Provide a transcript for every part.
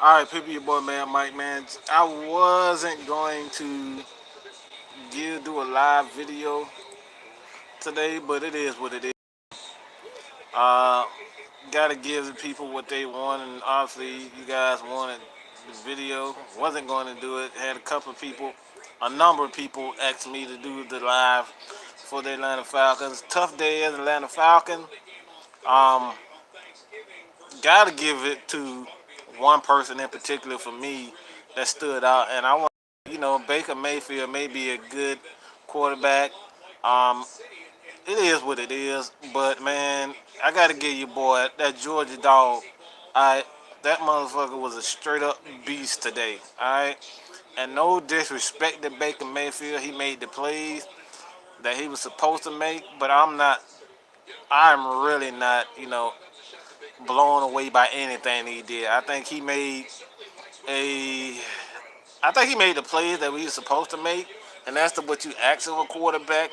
All right, people, your boy, man, Mike, man. I wasn't going to do a live video today, but it is what it is. Uh, Gotta give the people what they want, and obviously, you guys wanted the video. Wasn't going to do it. Had a couple of people, a number of people, asked me to do the live for the Atlanta Falcons. Tough day as Atlanta Falcon. Um, Gotta give it to one person in particular for me that stood out, and I want Baker Mayfield may be a good quarterback. Um, it is what it is, but man, I gotta give you boy that Georgia dog. I That motherfucker was a straight up beast today. All right, and no disrespect to Baker Mayfield, he made the plays that he was supposed to make, but I'm not. I'm really not. Blown away by anything he did. A I think he made the plays that we were supposed to make, and that's what you ask of a quarterback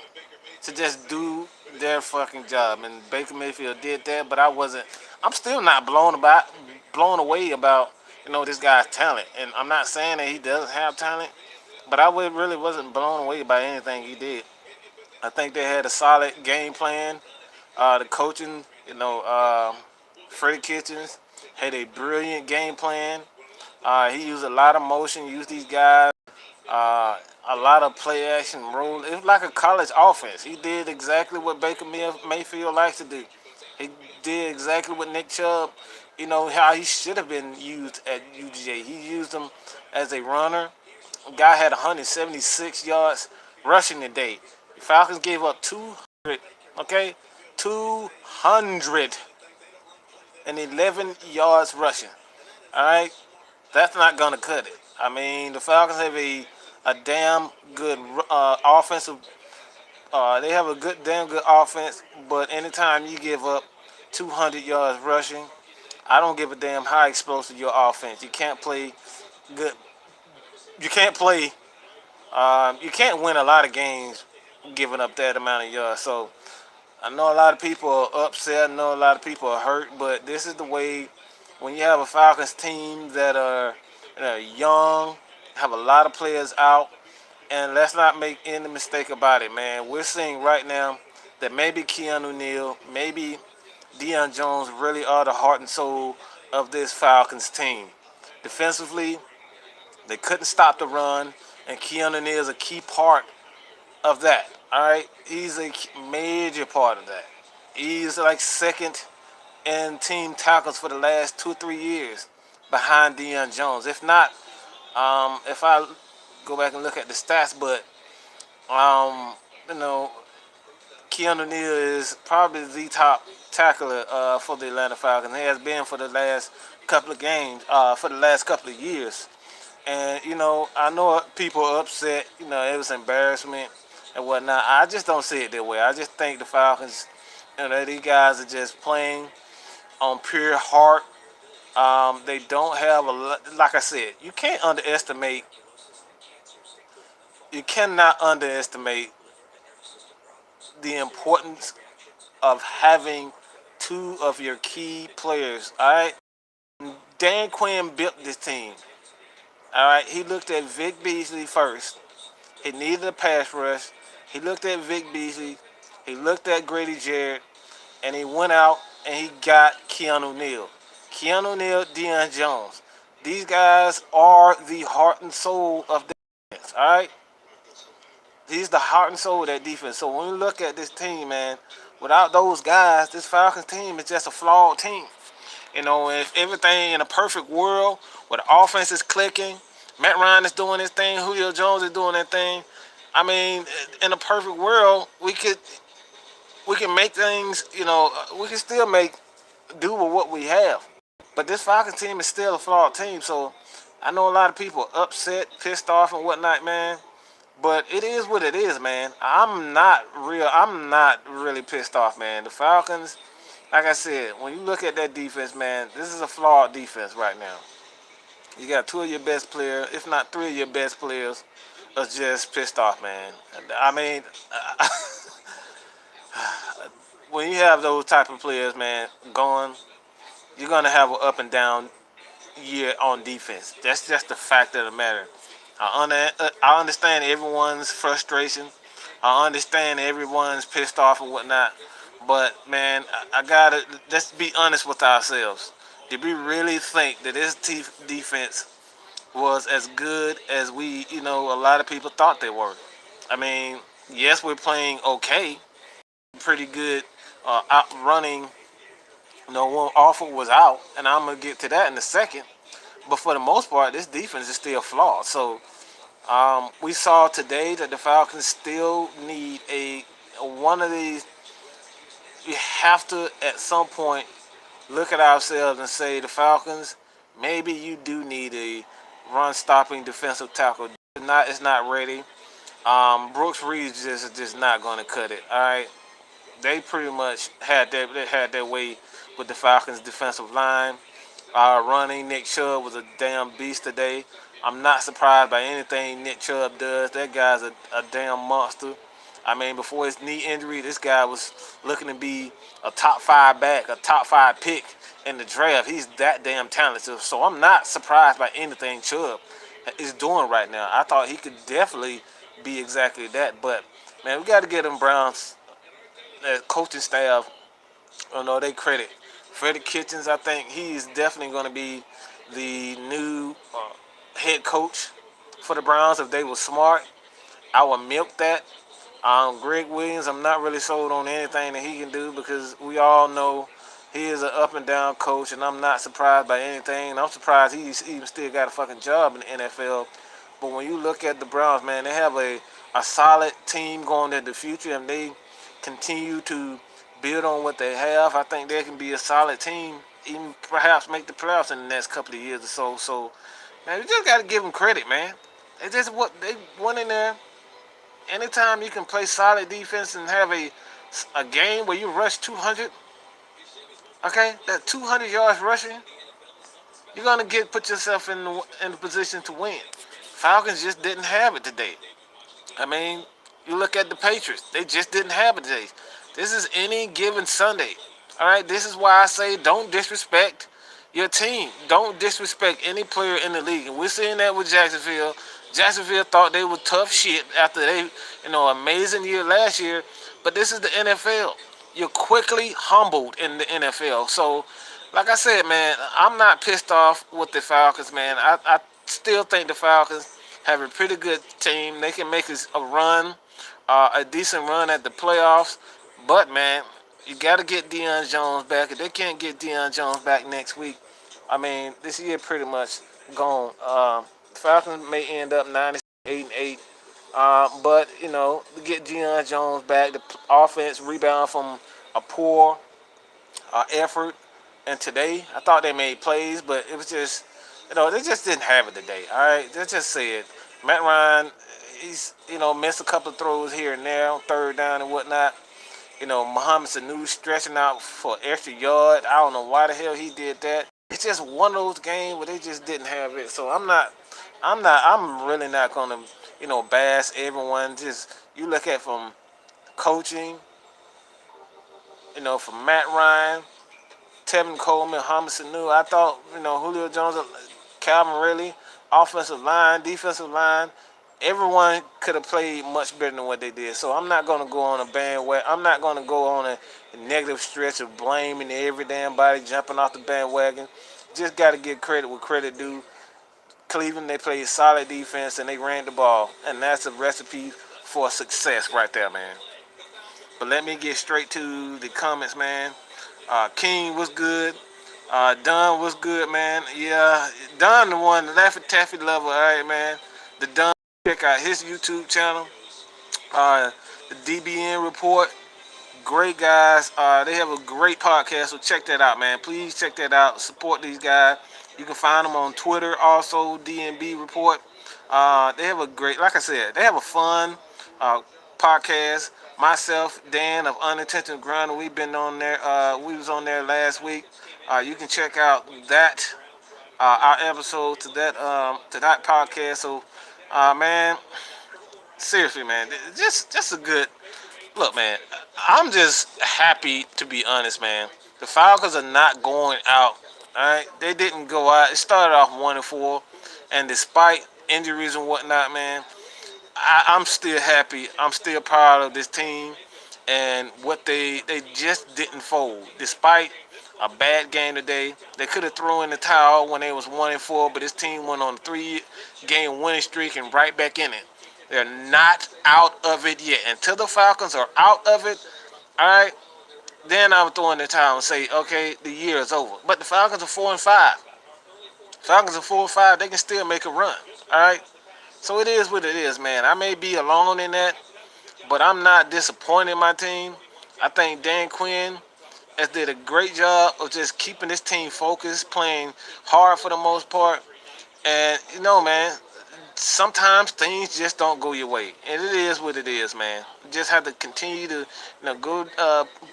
to just do their fucking job. And Baker Mayfield did that, but I'm still not blown away about this guy's talent. And I'm not saying that he doesn't have talent, but really wasn't blown away by anything he did. I think they had a solid game plan. The coaching, Freddie Kitchens had a brilliant game plan. He used a lot of motion, used these guys, a lot of play action rule. It was like a college offense. He did exactly what Baker Mayfield likes to do. He did exactly what Nick Chubb, how he should have been used at UGA. He used him as a runner. The guy had 176 yards rushing today. The Falcons gave up 200, okay? 211 yards rushing. All right? That's not going to cut it. I mean, the Falcons have a damn good offensive. They have a damn good offense, but anytime you give up 200 yards rushing, I don't give a damn how explosive your offense. You can't play good. You can't play. You can't win a lot of games giving up that amount of yards. So I know a lot of people are upset. I know a lot of people are hurt, but this is the way when you have a Falcons team that are young, have a lot of players out, and let's not make any mistake about it, man. We're seeing right now that maybe Keanu Neal, maybe Deion Jones really are the heart and soul of this Falcons team. Defensively, they couldn't stop the run, and Keanu Neal is a key part of that. All right, he's a major part of that. He's like second in team tackles for the last 2 or 3 years behind Deion Jones. If not, if I go back and look at the stats, but um, you know, Keanu Neal is probably the top tackler for the Atlanta Falcons. He has been for the last couple of games, for the last couple of years. And I know people are upset. It was embarrassment and whatnot. I just don't see it that way. I just think the Falcons, these guys are just playing on pure heart. They don't have like I said, you cannot underestimate the importance of having two of your key players. All right, Dan Quinn built this team. All right, he looked at Vic Beasley first. He needed a pass rush. He looked at Vic Beasley. He looked at Grady Jarrett, and he went out and he got Keanu Neal. Keanu Neal, Deion Jones. These guys are the heart and soul of the defense. All right, he's the heart and soul of that defense. So when we look at this team, man, without those guys, this Falcons team is just a flawed team. If everything in a perfect world where the offense is clicking, Matt Ryan is doing his thing, Julio Jones is doing that thing. I mean, in a perfect world, we can make things. We can still do with what we have. But this Falcons team is still a flawed team. So I know a lot of people are upset, pissed off, and whatnot, man. But it is what it is, man. I'm not really pissed off, man. The Falcons, like I said, when you look at that defense, man, this is a flawed defense right now. You got two of your best players, if not three of your best players, are just pissed off, man. I mean, when you have those type of players, man, going, you're gonna have an up and down. year on defense. That's just the fact of the matter. I understand everyone's frustration. I understand everyone's pissed off and whatnot. But man, I gotta let's be honest with ourselves. Did we really think that this defense was as good as a lot of people thought they were? I mean, yes, we're playing okay, pretty good, outrunning. One awful was out, and I'm gonna get to that in a second. But for the most part, this defense is still flawed. So we saw today that the Falcons still need a one of these. We have to at some point look at ourselves and say the Falcons. Maybe you do need a run-stopping defensive tackle. It's not ready. Brooks Reed is just not going to cut it. All right, they pretty much had their way with the Falcons' defensive line. Running Nick Chubb was a damn beast today. I'm not surprised by anything Nick Chubb does. That guy's a damn monster. I mean, before his knee injury, this guy was looking to be a top five back, a top five pick in the draft. He's that damn talented. So I'm not surprised by anything Chubb is doing right now. I thought he could definitely be exactly that. But man, we got to get them Browns coaching staff, they credit. Freddie Kitchens, I think he's definitely going to be the new head coach for the Browns. If they were smart, I would milk that. Greg Williams, I'm not really sold on anything that he can do because we all know he is an up and down coach, and I'm not surprised by anything. I'm surprised he's even still got a fucking job in the NFL. But when you look at the Browns, man, they have a solid team going into the future, and they continue to build on what they have. I think they can be a solid team, even perhaps make the playoffs in the next couple of years or so. So, man, you just got to give them credit, man. They went in there. Anytime you can play solid defense and have a game where you rush 200, okay, that 200 yards rushing, you're gonna put yourself in the position to win. Falcons just didn't have it today. I mean, you look at the Patriots; they just didn't have it today. This is any given Sunday. All right, this is why I say don't disrespect your team. Don't disrespect any player in the league. And we're seeing that with Jacksonville. Jacksonville thought they were tough shit after amazing year last year. But this is the NFL. You're quickly humbled in the NFL. So, like I said, man, I'm not pissed off with the Falcons, man. I still think the Falcons have a pretty good team. They can make a decent run at the playoffs. But, man, you got to get Deion Jones back. If they can't get Deion Jones back next week, I mean, this year pretty much gone. Falcons may end up 98-8. But, to get Deion Jones back, the offense rebound from a poor effort. And today, I thought they made plays, but it was just, they just didn't have it today. All right, let's just say it. Matt Ryan, he's, missed a couple of throws here and there on third down and whatnot. Mohamed Sanu stretching out for extra yard. I don't know why the hell he did that. It's just one of those games where they just didn't have it. So I'm really not gonna, bash everyone. Just you look at from coaching, from Matt Ryan, Tevin Coleman, Mohamed Sanu. I thought, Julio Jones, Calvin Ridley, offensive line, defensive line. Everyone could have played much better than what they did. So I'm not going to go on a bandwagon. I'm not going to go on a negative stretch of blaming every damn body jumping off the bandwagon. Just got to give credit where credit due. Cleveland, they played solid defense and they ran the ball. And that's a recipe for success right there, man. But let me get straight to the comments, man. King was good. Don was good, man. Yeah, Don the one, the Laffy Taffy lover. All right, man. The Don, check out his YouTube channel. The DBN Report. Great guys. They have a great podcast, so check that out, man. Please check that out. Support these guys. You can find them on Twitter, also DNB Report. They have a great, like I said, they have a fun podcast. Myself, Dan of Unintentional Grinder, we've been on there. We was on there last week. You can check out that our episode to that podcast. So, man, seriously, man, just a good look, man. I'm just happy to be honest, man. The Falcons are not going out All right, they didn't go out. It started off 1-4, and despite injuries and whatnot, man, I'm still happy. I'm still proud of this team and what they just didn't fold. Despite a bad game today, they could have thrown in the towel when they was 1-4, but this team went on a 3-game winning streak and right back in it. They're not out of it yet. Until the Falcons are out of it, all right, then I would throw in the towel and say, okay, the year is over. But the Falcons are 4-5. Falcons are 4-5. They can still make a run. All right. So it is what it is, man. I may be alone in that, but I'm not disappointed in my team. I think Dan Quinn has did a great job of just keeping this team focused, playing hard for the most part. And man, sometimes things just don't go your way, and it is what it is, man. You just have to continue to, go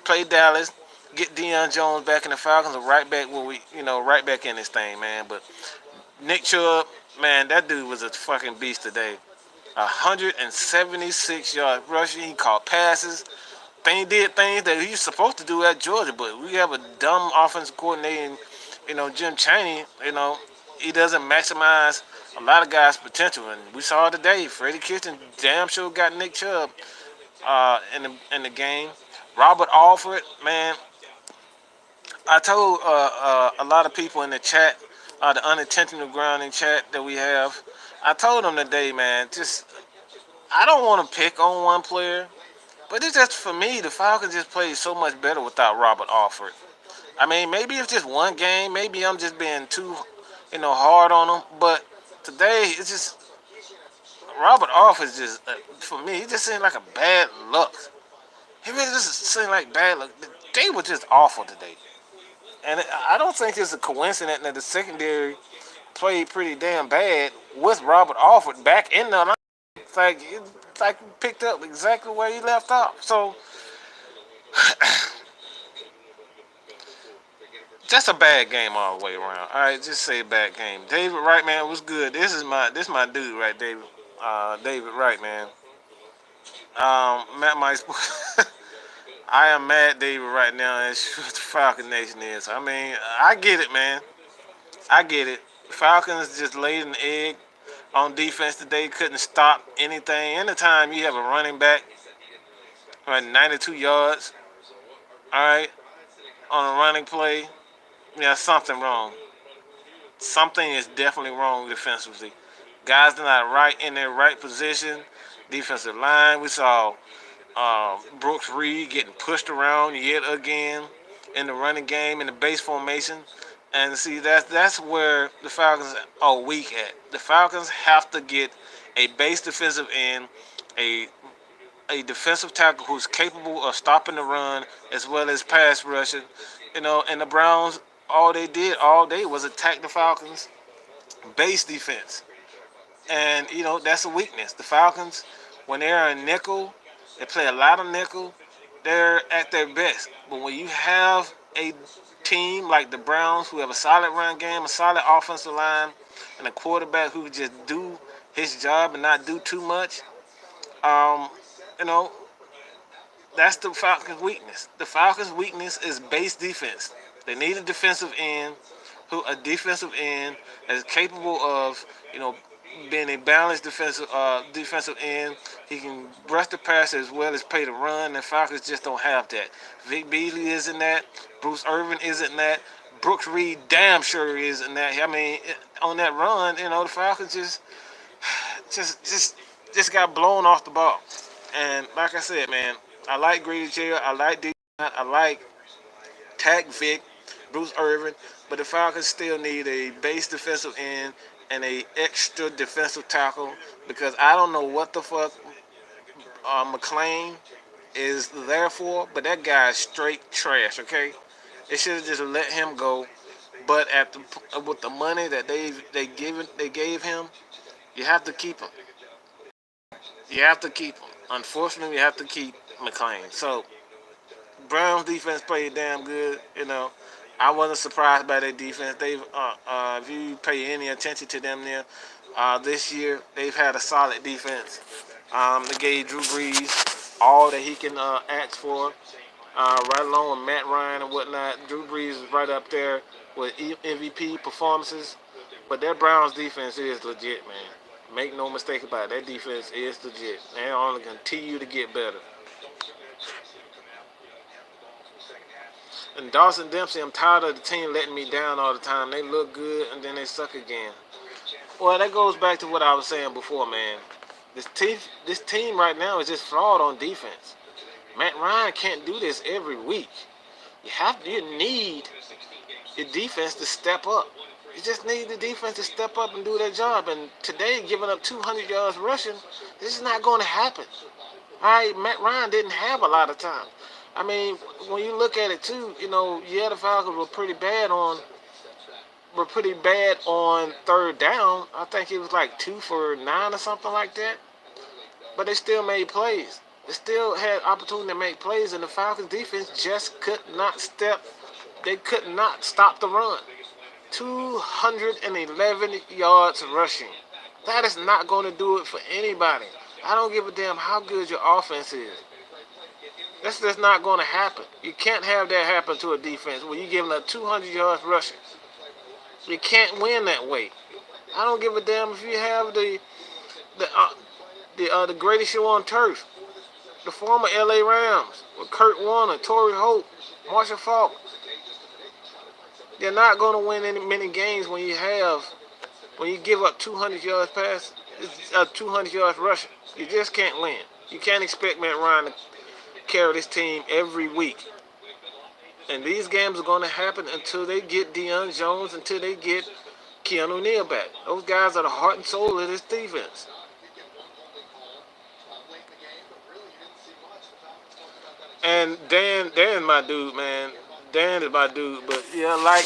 play Dallas, get Deion Jones back in the Falcons, and right back where we, right back in this thing, man. But Nick Chubb, man, that dude was a fucking beast today. 176 yards rushing. He caught passes. Did things that he's supposed to do at Georgia, but we have a dumb offensive coordinator, Jim Chaney. He doesn't maximize a lot of guys' potential, and we saw it today. Freddie Kitchen damn sure got Nick Chubb in the game. Robert Alford, man, I told a lot of people in the chat, the unintentional grounding chat that we have. I told them today, man, just I don't want to pick on one player, but it's just for me, the Falcons just played so much better without Robert Alford. I mean, maybe it's just one game. Maybe I'm just being too, hard on him. But today, it's just Robert Alford is just for me. He just seemed like a bad luck. He really just seemed like bad luck. They were just awful today, and I don't think it's a coincidence that the secondary played pretty damn bad with Robert Alford back in the line. It's like he picked up exactly where he left off. So just a bad game all the way around. All right, just say bad game. David Wright, man, was good. This my dude, right, David. David Wright, man. Matt Mike. I am mad, David, right now. And what the Falcon Nation is. I mean, I get it, man. I get it. Falcons just laid an egg on defense today. Couldn't stop anything. Anytime you have a running back, 92 yards, all right, on a running play, yeah, something wrong. Something is definitely wrong defensively. Guys are not right in their right position. Defensive line, we saw Brooks Reed getting pushed around yet again in the running game in the base formation. And see, that's where the Falcons are weak at. The Falcons have to get a base defensive end, a defensive tackle who's capable of stopping the run as well as pass rushing. And the Browns, all they did all day was attack the Falcons' base defense. And, that's a weakness. The Falcons, when they're in nickel, they play a lot of nickel, they're at their best. But when you have a team like the Browns who have a solid run game, a solid offensive line, and a quarterback who can just do his job and not do too much, um, you know, that's the Falcons' weakness. The Falcons' weakness is base defense. They need a defensive end that is capable of, being a balanced defensive end. He can rush the pass as well as play the run. The Falcons just don't have that. Vic Beasley isn't that. Bruce Irvin isn't that. Brooks Reed damn sure isn't that. I mean, on that run, the Falcons just got blown off the ball. And like I said, man, I like Grady Jarrett. I like D. I like Tack Vic, Bruce Irvin, but the Falcons still need a base defensive end and a extra defensive tackle because I don't know what the fuck McClain is there for, but that guy is straight trash. Okay, they should have just let him go. But with the money that they gave him, you have to keep him. You have to keep him. Unfortunately, you have to keep McClain. So Browns defense played damn good. I wasn't surprised by their defense. They've, if you pay any attention to them there, this year they've had a solid defense. They gave Drew Brees all that he can ask for. right along with Matt Ryan and whatnot. Drew Brees is right up there with MVP performances. But that Browns defense is legit, man. Make no mistake about it. That defense is legit. They only continue to get better. And Dawson Dempsey, I'm tired of the team letting me down all the time. They look good and then they suck again. Well, that goes back to what I was saying before, man. This team right now is just flawed on defense. Matt Ryan can't do this every week. You need your defense to step up. You just need the defense to step up and do their job. And today, giving up 200 yards rushing, this is not going to happen. All right, Matt Ryan didn't have a lot of time. I mean, when you look at it too, the Falcons were pretty bad on third down. I think it was like 2 for 9 or something like that. But they still made plays. They still had opportunity to make plays, and the Falcons defense just could not step. They could not stop the run. 211 yards rushing. That is not going to do it for anybody. I don't give a damn how good your offense is. That's just not going to happen. You can't have that happen to a defense where you're giving up 200 yards rushing. You can't win that way. I don't give a damn if you have the greatest show on turf, the former LA Rams with Kurt Warner, Torrey Holt, Marshall Faulk. They're not going to win many games when you give up 200 yards 200 yards rushing. You just can't win. You can't expect Matt Ryan to carry this team every week. And these games are going to happen until they get Deion Jones, until they get Keanu Neal back. Those guys are the heart and soul of this defense. And Dan my dude, man. Dan is my dude. But yeah, like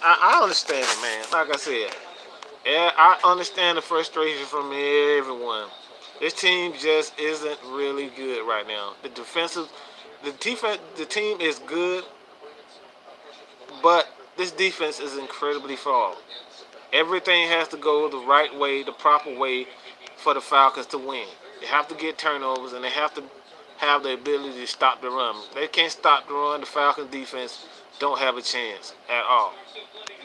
I understand it, man. Like I said, yeah, I understand the frustration from everyone. This team just isn't really good right now. The team is good, but this defense is incredibly flawed. Everything has to go the right way, the proper way for the Falcons to win. They have to get turnovers, and they have to have the ability to stop the run. They can't stop the run. The Falcons defense don't have a chance at all.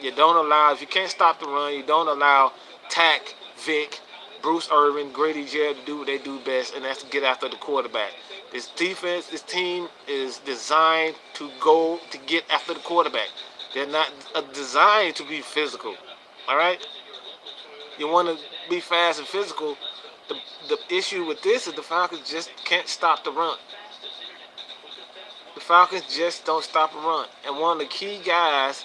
If you can't stop the run, you don't allow Tack, Vic, Bruce Irvin, Grady Jarrett to do what they do best, and that's to get after the quarterback. This team is designed to get after the quarterback. They're not designed to be physical. All right? You want to be fast and physical. The issue with this is the Falcons just can't stop the run. The Falcons just don't stop a run. And one of the key guys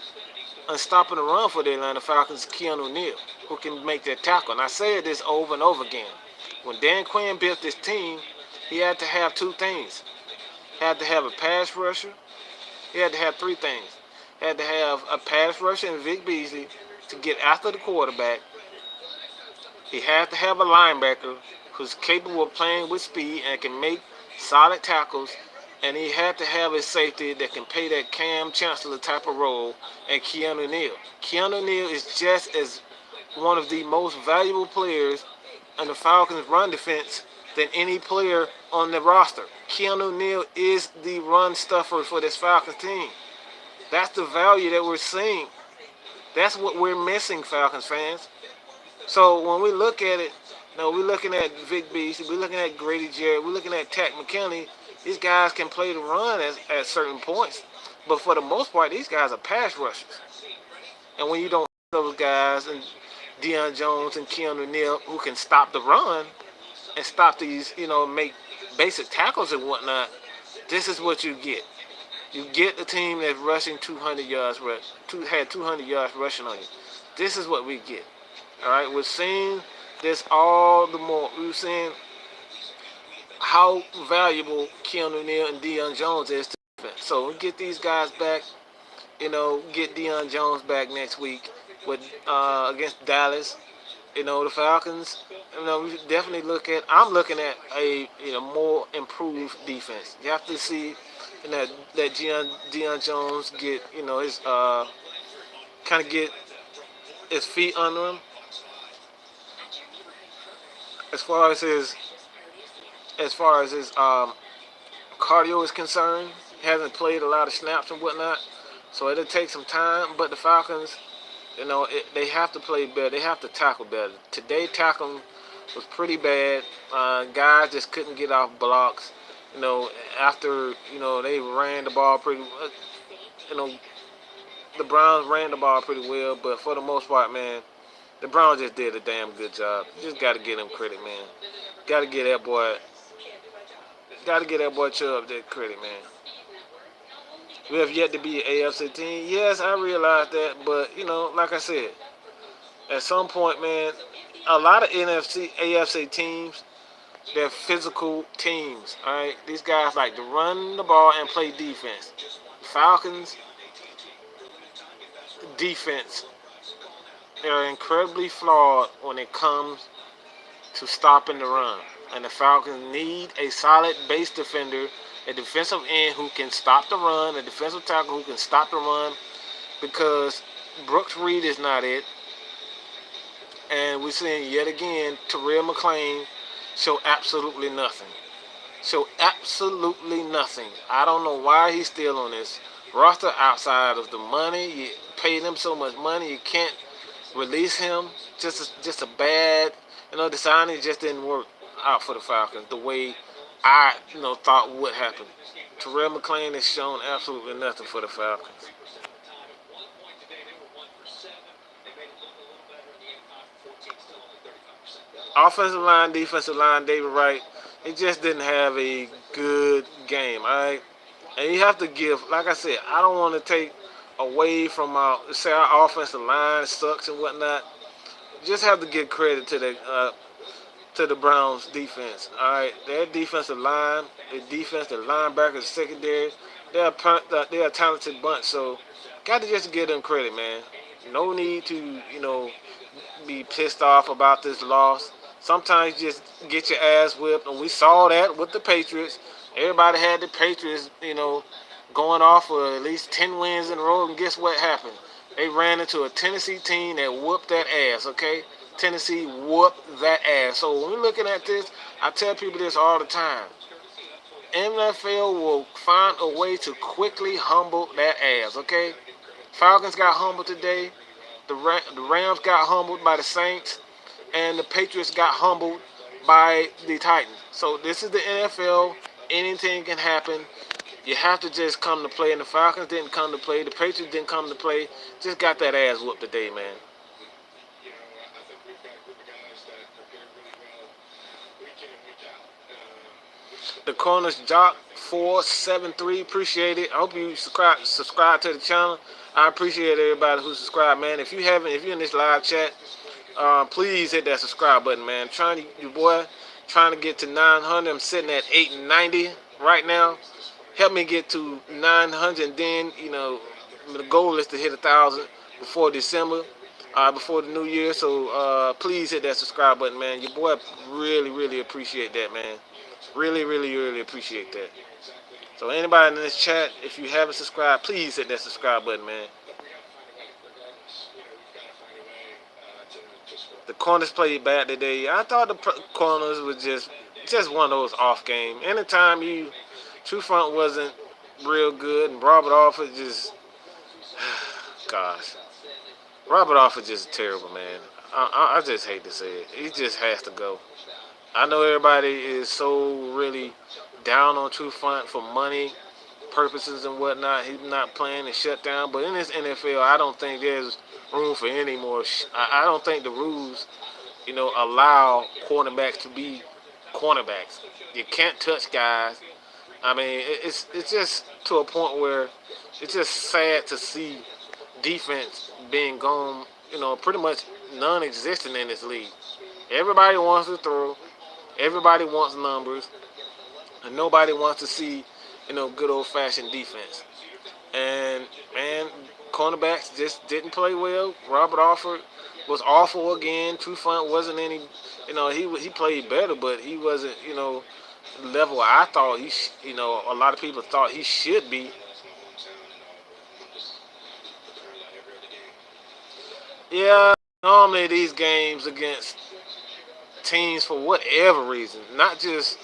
on stopping the run for the Atlanta Falcons is Keanu Neal, who can make that tackle. And I said this over and over again. When Dan Quinn built this team, he had to have two things. He had to have a pass rusher. He had to have three things. He had to have a pass rusher in Vic Beasley to get after the quarterback. He had to have a linebacker who's capable of playing with speed and can make solid tackles. And he had to have a safety that can play that Cam Chancellor type of role, and Keanu Neal. Keanu Neal is just as one of the most valuable players in the Falcons' run defense than any player on the roster. Keanu Neal is the run stuffer for this Falcons team. That's the value that we're seeing. That's what we're missing, Falcons fans. So when we look at it, we're looking at Vic Beasley, we're looking at Grady Jarrett, we're looking at Tack McKinley. These guys can play the run at certain points. But for the most part, these guys are pass rushers. And when you don't have those guys and Deion Jones and Keanu Neal who can stop the run and stop these, make basic tackles and whatnot, this is what you get. You get the team that's rushing 200 yards, had 200 yards rushing on you. This is what we get. All right, we're seeing this all the more. We're seeing how valuable Keanu Neal and Deion Jones is to defense. So we get these guys back, get Deion Jones back next week with against Dallas. The Falcons. We definitely I'm looking at a more improved defense. You have to see that Deion Jones get his kind of get his feet under him as far as his cardio is concerned. He hasn't played a lot of snaps and whatnot, so it'll take some time. But the Falcons, they have to play better. They have to tackle better. Today, tackling was pretty bad. Guys just couldn't get off blocks. After they ran the ball pretty. You know, the Browns ran the ball pretty well, but for the most part, man, the Browns just did a damn good job. You just got to give them credit, man. Got to get that boy. Got to get that boy Chubb that credit, man. We have yet to be an AFC team. Yes, I realize that, but like I said, at some point, man, a lot of AFC teams, they're physical teams. All right, these guys like to run the ball and play defense. Falcons defense, they're incredibly flawed when it comes to stopping the run. And the Falcons need a solid base defender, a defensive end who can stop the run, a defensive tackle who can stop the run, because Brooks Reed is not it. And we're seeing yet again Terrell McClain show absolutely nothing. Show absolutely nothing. I don't know why he's still on this roster outside of the money. You paid him so much money, you can't release him. Just a bad, the signing just didn't work out for the Falcons the way I, thought would happen. Terrell McClain has shown absolutely nothing for the Falcons. Offensive line, defensive line, David Wright, he just didn't have a good game, all right? And you have to give, like I said, I don't want to take away from our offensive line sucks and whatnot. Just have to give credit to the Browns defense, all right? Their defensive line, their defense, their linebackers, secondary, they're a talented bunch, so got to just give them credit, man. No need to, be pissed off about this loss. Sometimes you just get your ass whipped, and we saw that with the Patriots. Everybody had the Patriots, going off for at least 10 wins in a row, and guess what happened? They ran into a Tennessee team that whooped that ass, okay? Tennessee whooped that ass. So when we're looking at this, I tell people this all the time. NFL will find a way to quickly humble that ass, okay? Falcons got humbled today. The Rams got humbled by the Saints. And the Patriots got humbled by the Titans. So this is the NFL. Anything can happen. You have to just come to play. And the Falcons didn't come to play. The Patriots didn't come to play. Just got that ass whooped today, man. The Corners Jock 473, appreciate it. I hope you subscribe to the channel. I appreciate everybody who subscribed, man. If you're in this live chat, please hit that subscribe button, man. Your boy trying to get to 900. I'm sitting at 890 right now. Help me get to 900, and then the goal is to hit 1,000 before December, before the new year. So please hit that subscribe button, man. Your boy really, really appreciate that, man. Really, really, really appreciate that. So anybody in this chat, if you haven't subscribed, please hit that subscribe button, man. The Corners played bad today. I thought the Corners was just one of those off games. Anytime True Front wasn't real good, and Robert Alford just, gosh, Robert Alford just terrible, man. I just hate to say it. He just has to go. I know everybody is so really down on True Front for money purposes and whatnot. He's not playing and shut down. But in this NFL, I don't think there's room for any more. I don't think the rules, allow cornerbacks to be cornerbacks. You can't touch guys. I mean, it's just to a point where it's just sad to see defense being gone, pretty much non-existent in this league. Everybody wants to throw. Everybody wants numbers. And nobody wants to see, good old-fashioned defense. And, man, cornerbacks just didn't play well. Robert Alford was awful again. True Front wasn't any, he played better, but he wasn't, the level I thought a lot of people thought he should be. Yeah, normally these games against teams for whatever reason, not just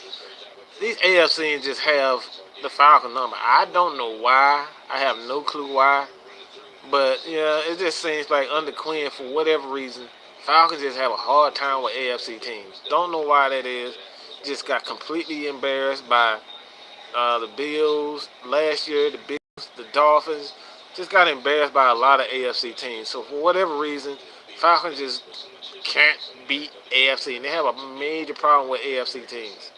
these AFCs just have the Falcon number. I don't know why. I have no clue why. But yeah, it just seems like under Quinn, for whatever reason, Falcons just have a hard time with AFC teams. Don't know why that is. Just got completely embarrassed by the Bills last year. The Bills, the Dolphins, just got embarrassed by a lot of AFC teams. So for whatever reason, Falcons just can't beat AFC, and they have a major problem with AFC teams.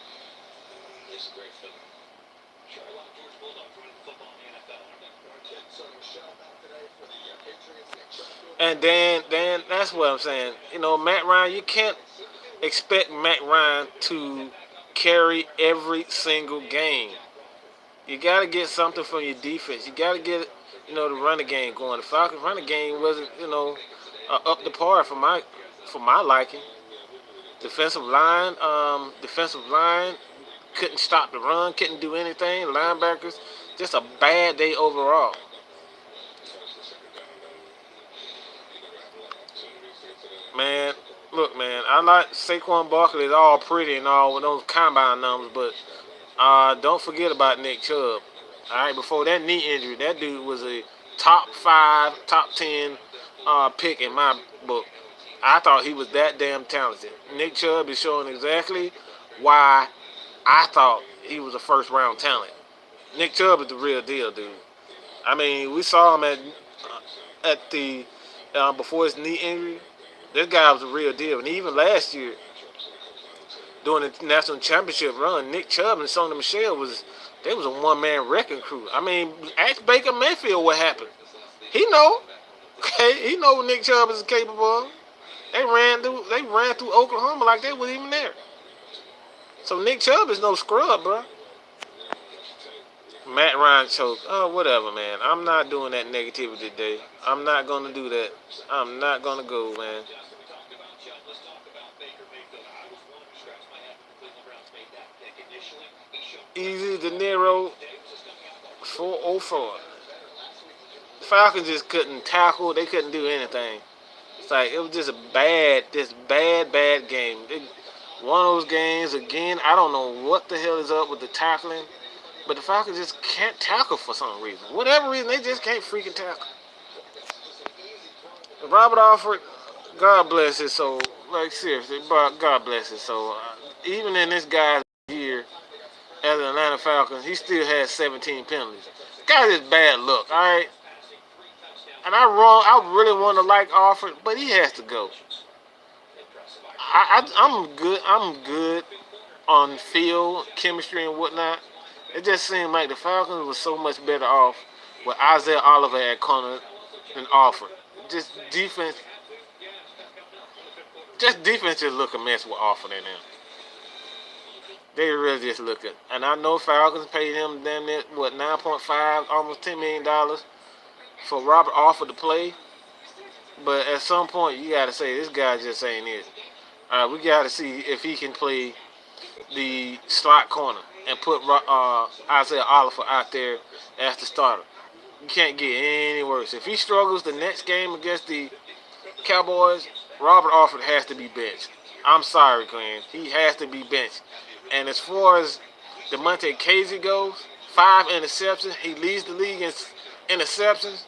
And then that's what I'm saying. You know, Matt Ryan, you can't expect Matt Ryan to carry every single game. You got to get something from your defense. You got to get, the running game going. The Falcons running game wasn't, up to par for my liking. Defensive line couldn't stop the run, couldn't do anything. Linebackers, just a bad day overall. Man, look, man, I like Saquon Barkley is all pretty and all with those combine numbers, but don't forget about Nick Chubb. All right, before that knee injury, that dude was a top 5, top 10 pick in my book. I thought he was that damn talented. Nick Chubb is showing exactly why I thought he was a first round talent. Nick Chubb is the real deal, dude. I mean, we saw him at the before his knee injury. This guy was a real deal, and even last year during the national championship run, Nick Chubb and Sony Michelle was a one-man wrecking crew. I mean, ask Baker Mayfield what happened. He know, okay, he know what Nick Chubb is capable of. They ran through Oklahoma like they wasn't even there. So Nick Chubb is no scrub, bro. Matt Ryan choked. Oh, whatever, man. I'm not doing that negativity today. I'm not gonna do that. I'm not gonna go, man. Easy De Niro 404. The Falcons just couldn't tackle. They couldn't do anything. It's like it was just bad game. One of those games again. I don't know what the hell is up with the tackling, but the Falcons just can't tackle for some reason. Whatever reason, they just can't freaking tackle. Robert Alford, God bless his soul. Like seriously, God bless his soul. Even in this guy's year as an Atlanta Falcons, he still has 17 penalties. Guy is bad luck, all right. And I really want to like Alford, but he has to go. I'm good. I'm good on field chemistry and whatnot. It just seemed like the Falcons was so much better off with Isaiah Oliver at corner than Alford. Just defense, defense just look a mess with Alford in there. They really just look it. And I know Falcons paid him damn near, 9.5, almost $10 million for Robert Alford to play. But at some point, you got to say, this guy just ain't it. We got to see if he can play the slot corner and put Isaiah Oliver out there as the starter. You can't get any worse. If he struggles the next game against the Cowboys, Robert Alford has to be benched. I'm sorry, Glenn. He has to be benched. And as far as Damonte Kazee goes, 5 interceptions. He leads the league in interceptions.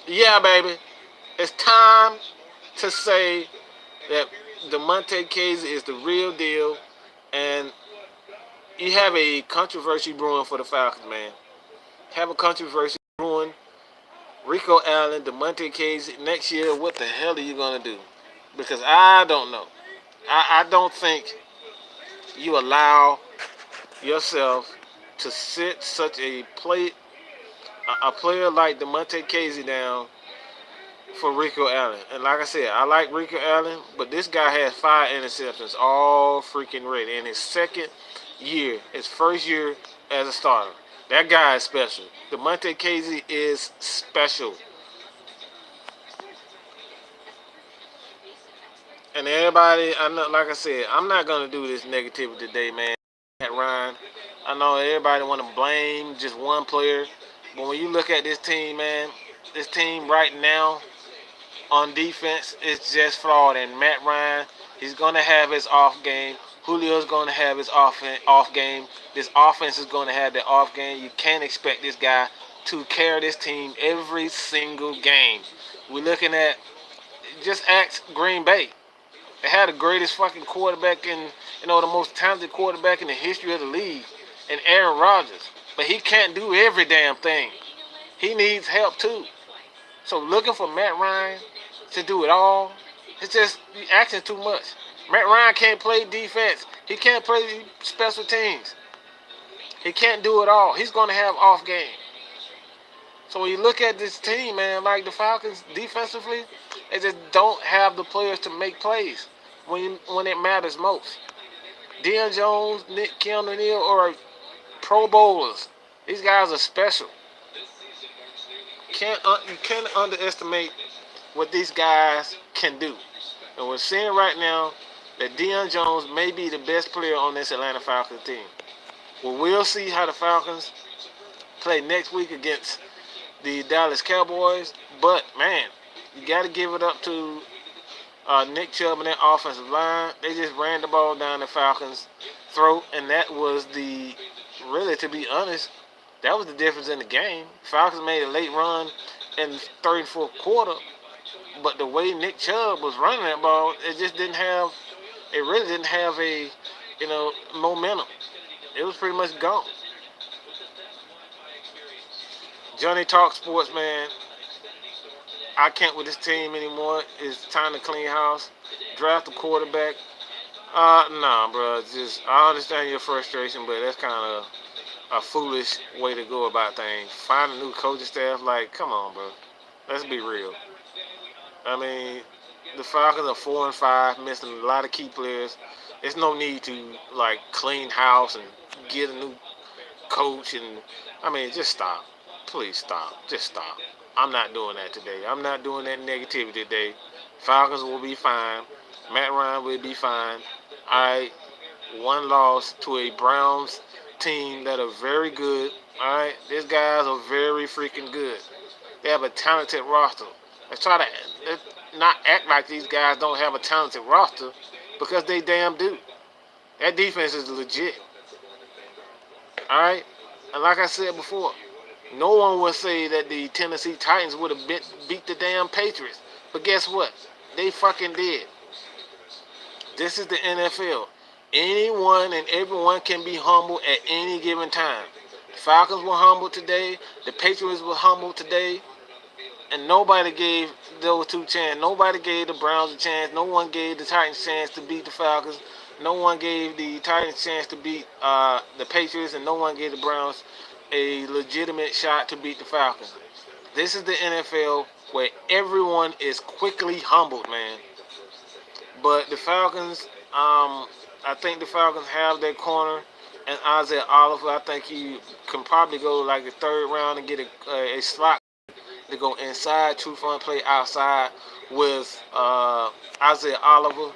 Yeah, baby. It's time to say that Damonte Kazee is the real deal. And you have a controversy brewing for the Falcons, man. Have a controversy brewing. Rico Allen, Damonte Kazee, next year, what the hell are you going to do? Because I don't know. I don't think you allow yourself to sit such a player like Damonte Kazee down for Rico Allen. And like I said, I like Rico Allen, but this guy has 5 interceptions all freaking ready in his second year, his first year as a starter. That guy is special. Damonte Kazee is special. And everybody, I know, like I said, I'm not gonna do this negativity today, man. At Ryan, I know everybody want to blame just one player, but when you look at this team, man, this team right now on defense is just flawed. And Matt Ryan, he's gonna have his off game. Julio's going to have his off game. This offense is going to have their off game. You can't expect this guy to carry this team every single game. We're looking at, just ask Green Bay. They had the greatest fucking quarterback in, the most talented quarterback in the history of the league, and Aaron Rodgers. But he can't do every damn thing. He needs help too. So looking for Matt Ryan to do it all, it's just asking too much. Matt Ryan can't play defense. He can't play special teams. He can't do it all. He's going to have off game. So when you look at this team, man, like the Falcons defensively, they just don't have the players to make plays when it matters most. Deion Jones, Keanu Neal are Pro Bowlers. These guys are special. You can't underestimate what these guys can do. And we're seeing right now that Deion Jones may be the best player on this Atlanta Falcons team. Well, we'll see how the Falcons play next week against the Dallas Cowboys. But, man, you got to give it up to Nick Chubb and that offensive line. They just ran the ball down the Falcons' throat, and that was really, to be honest, that was the difference in the game. Falcons made a late run in the third and fourth quarter, but the way Nick Chubb was running that ball, it really didn't have a, momentum. It was pretty much gone. Johnny Talk Sports, man. I can't with this team anymore. It's time to clean house. Draft a quarterback. Nah, bro. I understand your frustration, but that's kind of a foolish way to go about things. Find a new coaching staff. Like, come on, bro. Let's be real. I mean, the Falcons are 4-5, missing a lot of key players. There's no need to clean house and get a new coach. And just stop. Please stop. Just stop. I'm not doing that today. I'm not doing that negativity today. Falcons will be fine. Matt Ryan will be fine. All right, one loss to a Browns team that are very good. All right, these guys are very freaking good. They have a talented roster. Let's not act like these guys don't have a talented roster, because they damn do. That defense is legit. All right, and like I said before, no one would say that the Tennessee Titans would have beat the damn Patriots. But guess what? They fucking did. This is the NFL. Anyone and everyone can be humble at any given time. The Falcons were humble today. The Patriots were humble today. And nobody gave those two a chance. Nobody gave the Browns a chance. No one gave the Titans a chance to beat the Falcons. No one gave the Titans a chance to beat the Patriots. And no one gave the Browns a legitimate shot to beat the Falcons. This is the NFL where everyone is quickly humbled, man. But the Falcons, I think the Falcons have their corner. And Isaiah Oliver, I think he can probably go the third round and get a slot to go inside. True Front play outside with Isaiah Oliver.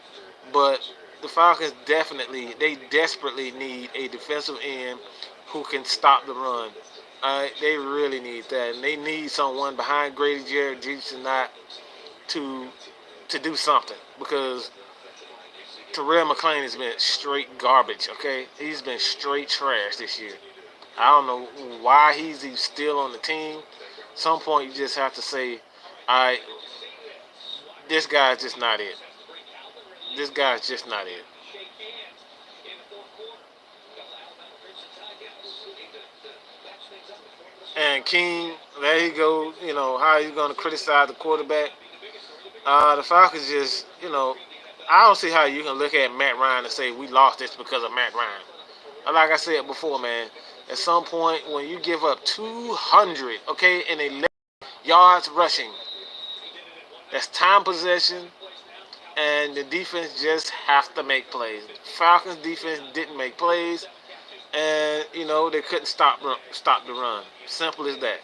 But the Falcons desperately need a defensive end who can stop the run. They really need that. And they need someone behind Grady Jarrett, Jesus not to do something. Because Terrell McClain has been straight garbage, okay? He's been straight trash this year. I don't know why he's still on the team. At some point, you just have to say, all right, this guy's just not it. This guy's just not it. And King, there you go. How are you going to criticize the quarterback? The Falcons just, I don't see how you can look at Matt Ryan and say we lost this because of Matt Ryan. Like I said before, man, at some point when you give up 200, okay, in 11 yards rushing, that's time possession, and the defense just have to make plays. Falcons defense didn't make plays, and they couldn't stop the run. Simple as that.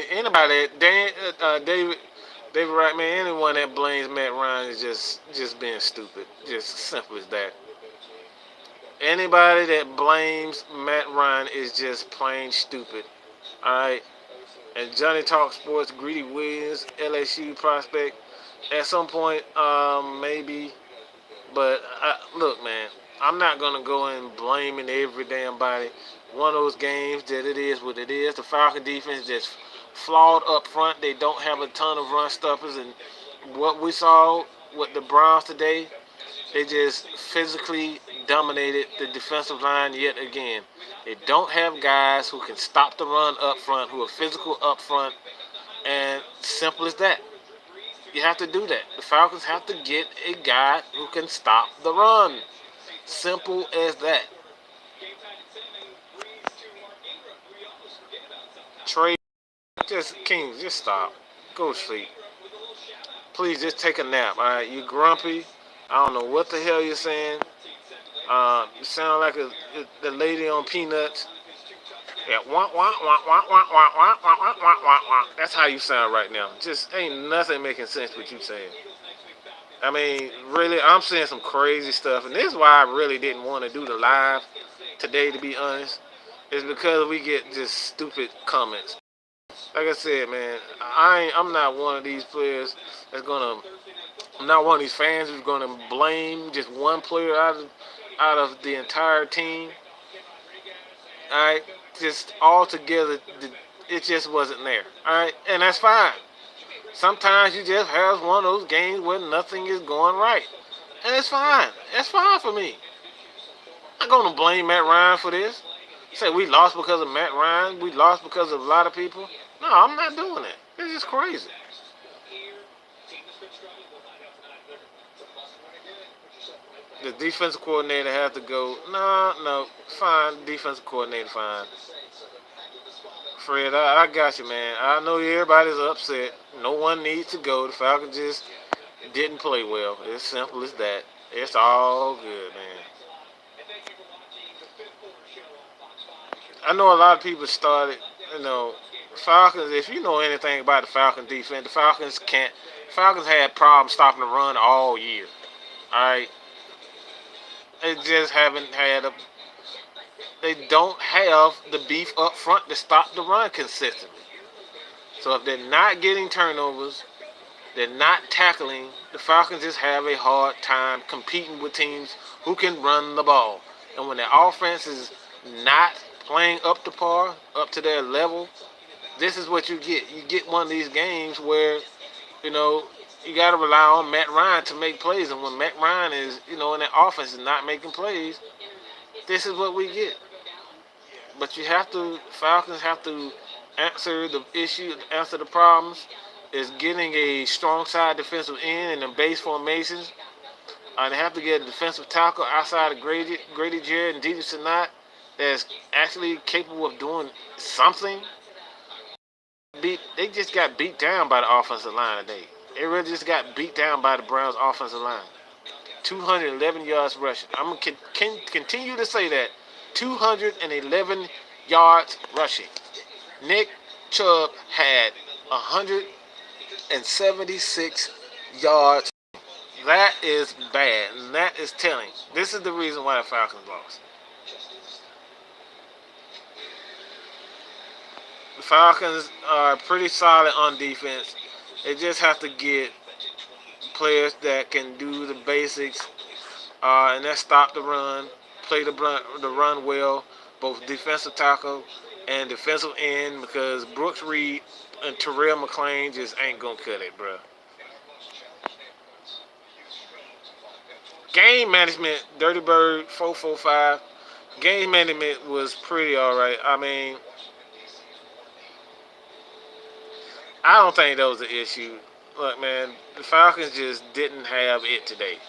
Anybody, David Wright, man, anyone that blames Matt Ryan is just being stupid. Just simple as that. Anybody that blames Matt Ryan is just plain stupid. Alright? And Johnny Talk Sports, Greedy Williams, LSU prospect. At some point, maybe. But look, man, I'm not gonna go and blaming every damn body. One of those games that it is what it is. The Falcon defense just flawed up front. They don't have a ton of run stoppers, and what we saw with the Browns today, they just physically dominated the defensive line yet again. They don't have guys who can stop the run up front, who are physical up front, and simple as that. You have to do that. The Falcons have to get a guy who can stop the run. Simple as that. Trade, Kings, just stop. Go to sleep. Please just take a nap. All right, you grumpy. I don't know what the hell you're saying. You sound like the lady on Peanuts. Yeah, wah, wah, wah, wah, wah, wah, wah, wah, wah, wah, wah, wah. That's how you sound right now. Just ain't nothing making sense what you saying. I mean, really, I'm saying some crazy stuff, and this is why I really didn't want to do the live today, to be honest. Is because we get just stupid comments. Like I said, man, I'm not one of these players that's gonna. I'm not one of these fans who's gonna blame just one player out of the entire team. All right, just all together, it just wasn't there. All right, and that's fine. Sometimes you just have one of those games where nothing is going right, and it's fine. That's fine for me. I'm not gonna blame Matt Ryan for this. Say we lost because of Matt Ryan. We lost because of a lot of people. No, I'm not doing it. It's just crazy. The defensive coordinator had to go. No, fine. Defensive coordinator, fine. Fred, I got you, man. I know everybody's upset. No one needs to go. The Falcons just didn't play well. It's simple as that. It's all good, man. I know a lot of people started, Falcons. If you know anything about the Falcons defense, the Falcons can't. Falcons had problems stopping the run all year. All right, they just haven't had a. They don't have the beef up front to stop the run consistently. So if they're not getting turnovers, they're not tackling. The Falcons just have a hard time competing with teams who can run the ball. And when the offense is not playing up to par, up to their level, this is what you get. You get one of these games where, you got to rely on Matt Ryan to make plays. And when Matt Ryan is, in that offense is not making plays, this is what we get. But Falcons have to answer the issue, answer the problems, is getting a strong side defensive end in the base formations. They have to get a defensive tackle outside of Grady Jarrett and Didi Sinat that's actually capable of doing something. They just got beat down by the offensive line today. They really just got beat down by the Browns' offensive line. 211 yards rushing. I'm going to continue to say that. 211 yards rushing. Nick Chubb had 176 yards. That is bad, and that is telling. This is the reason why the Falcons lost. The Falcons are pretty solid on defense. They just have to get players that can do the basics, and that stop the run, play the run well, both defensive tackle and defensive end, because Brooks Reed and Terrell McClain just ain't gonna cut it, bro. Game management, Dirty Bird 445. Game management was pretty alright. I mean, I don't think that was an issue. Look, man, the Falcons just didn't have it today.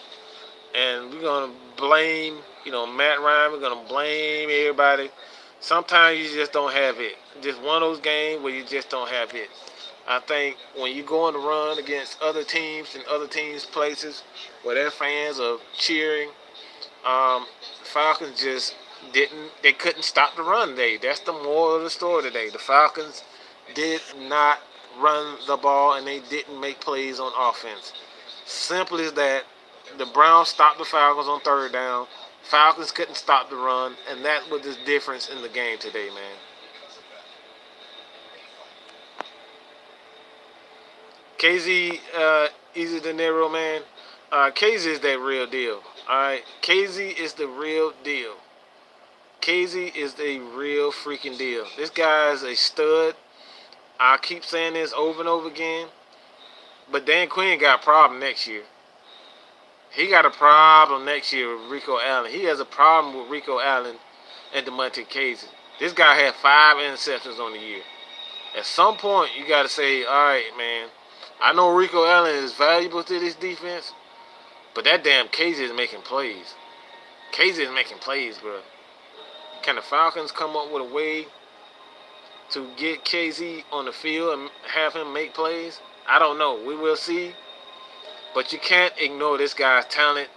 And we're going to blame, Matt Ryan. We're going to blame everybody. Sometimes you just don't have it. Just one of those games where you just don't have it. I think when you go on the run against other teams and other teams' places where their fans are cheering, Falcons just they couldn't stop the run today. That's the moral of the story today. The Falcons did not run the ball and they didn't make plays on offense. Simple as that. The Browns stopped the Falcons on third down. Falcons couldn't stop the run, and that was the difference in the game today, man. Kazee, Easy De Niro, man. Kazee is that real deal. All right, Kazee is the real deal. Kazee is the real freaking deal. This guy is a stud. I keep saying this over and over again. But Dan Quinn got a problem next year. He got a problem next year with Rico Allen. He has a problem with Rico Allen and Damonte Kazee. This guy had 5 interceptions on the year. At some point, you got to say, all right, man, I know Rico Allen is valuable to this defense, but that damn Kazee is making plays. Kazee is making plays, bro. Can the Falcons come up with a way to get Kazee on the field and have him make plays? I don't know. We will see. But you can't ignore this guy's talent.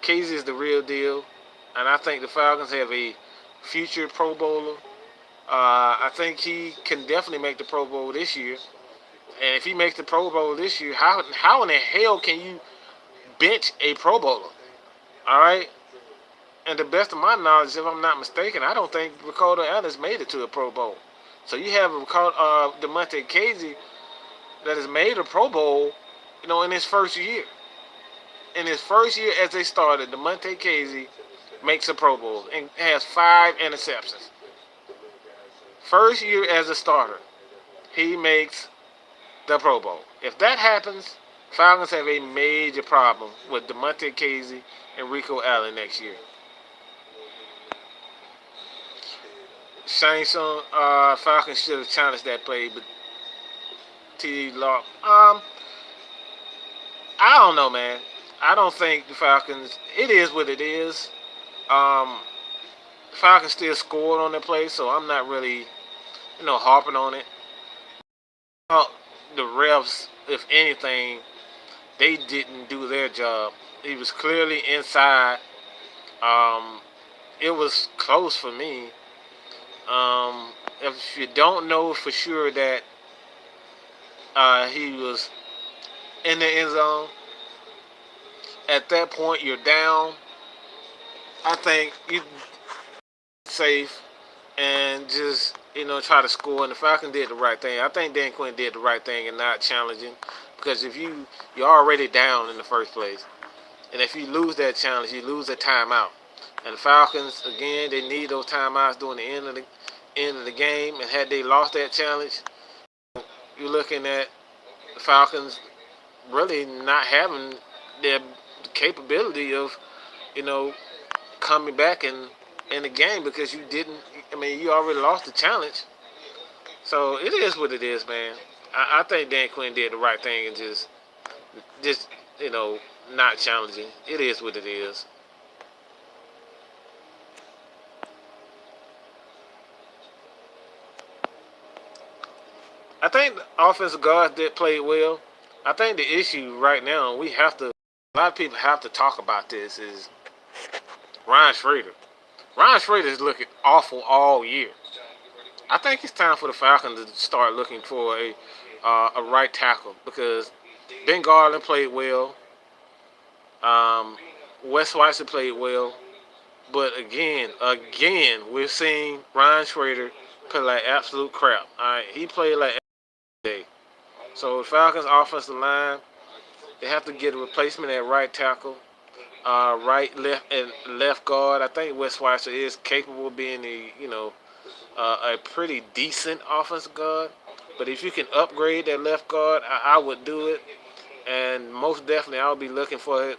Kazee is the real deal. And I think the Falcons have a future Pro Bowler. I think he can definitely make the Pro Bowl this year. And if he makes the Pro Bowl this year, how in the hell can you bench a Pro Bowler? All right? And the best of my knowledge, if I'm not mistaken, I don't think Ricardo Ellis made it to a Pro Bowl. So you have Damonte Kazee that has made a Pro Bowl, in his first year. In his first year as they started, Damonte Kazee makes a Pro Bowl and has 5 interceptions. First year as a starter, he makes the Pro Bowl. If that happens, Falcons have a major problem with Damonte Kazee and Rico Allen next year. Shane Song, Falcons should have challenged that play, but TD Lock. I don't know, man. I don't think the Falcons. It is what it is. The Falcons still scored on the play, so I'm not really, harping on it. The refs, if anything, they didn't do their job. He was clearly inside. It was close for me. If you don't know for sure that he was in the end zone, at that point you're down. I think you safe and just try to score. And the Falcons did the right thing. I think Dan Quinn did the right thing and not challenging, because if you're already down in the first place, and if you lose that challenge, you lose a timeout. And the Falcons, again, they need those timeouts during the end of the game. And had they lost that challenge, you're looking at the Falcons really not having their capability of, coming back in the game, because you didn't. You already lost the challenge. So it is what it is, man. I think Dan Quinn did the right thing and just not challenging. It is what it is. I think the offensive guards did play well. I think the issue right now, a lot of people have to talk about this, is Ryan Schrader. Ryan Schrader is looking awful all year. I think it's time for the Falcons to start looking for a right tackle, because Ben Garland played well. Wes Weiser played well. But again, we're seeing Ryan Schrader play like absolute crap. All right, he played like day. So the Falcons offensive line, they have to get a replacement at right tackle, right, left, and left guard. I think Wes Weiser is capable of being a pretty decent offensive guard. But if you can upgrade that left guard, I would do it. And most definitely, I'll be looking for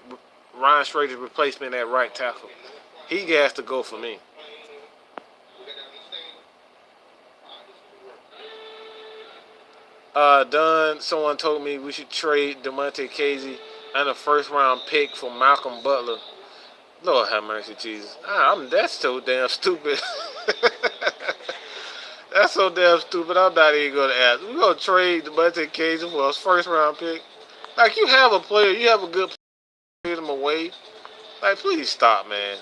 Ryan Schrader's replacement at right tackle. He has to go for me. Someone told me we should trade Damonte Kazee and a first-round pick for Malcolm Butler. Lord have mercy, Jesus. That's so damn stupid. That's so damn stupid. I'm not even going to ask. We're going to trade Damonte Kazee for a first-round pick. Like, you have a player. You have a good player. Trade him away. Like, please stop, man.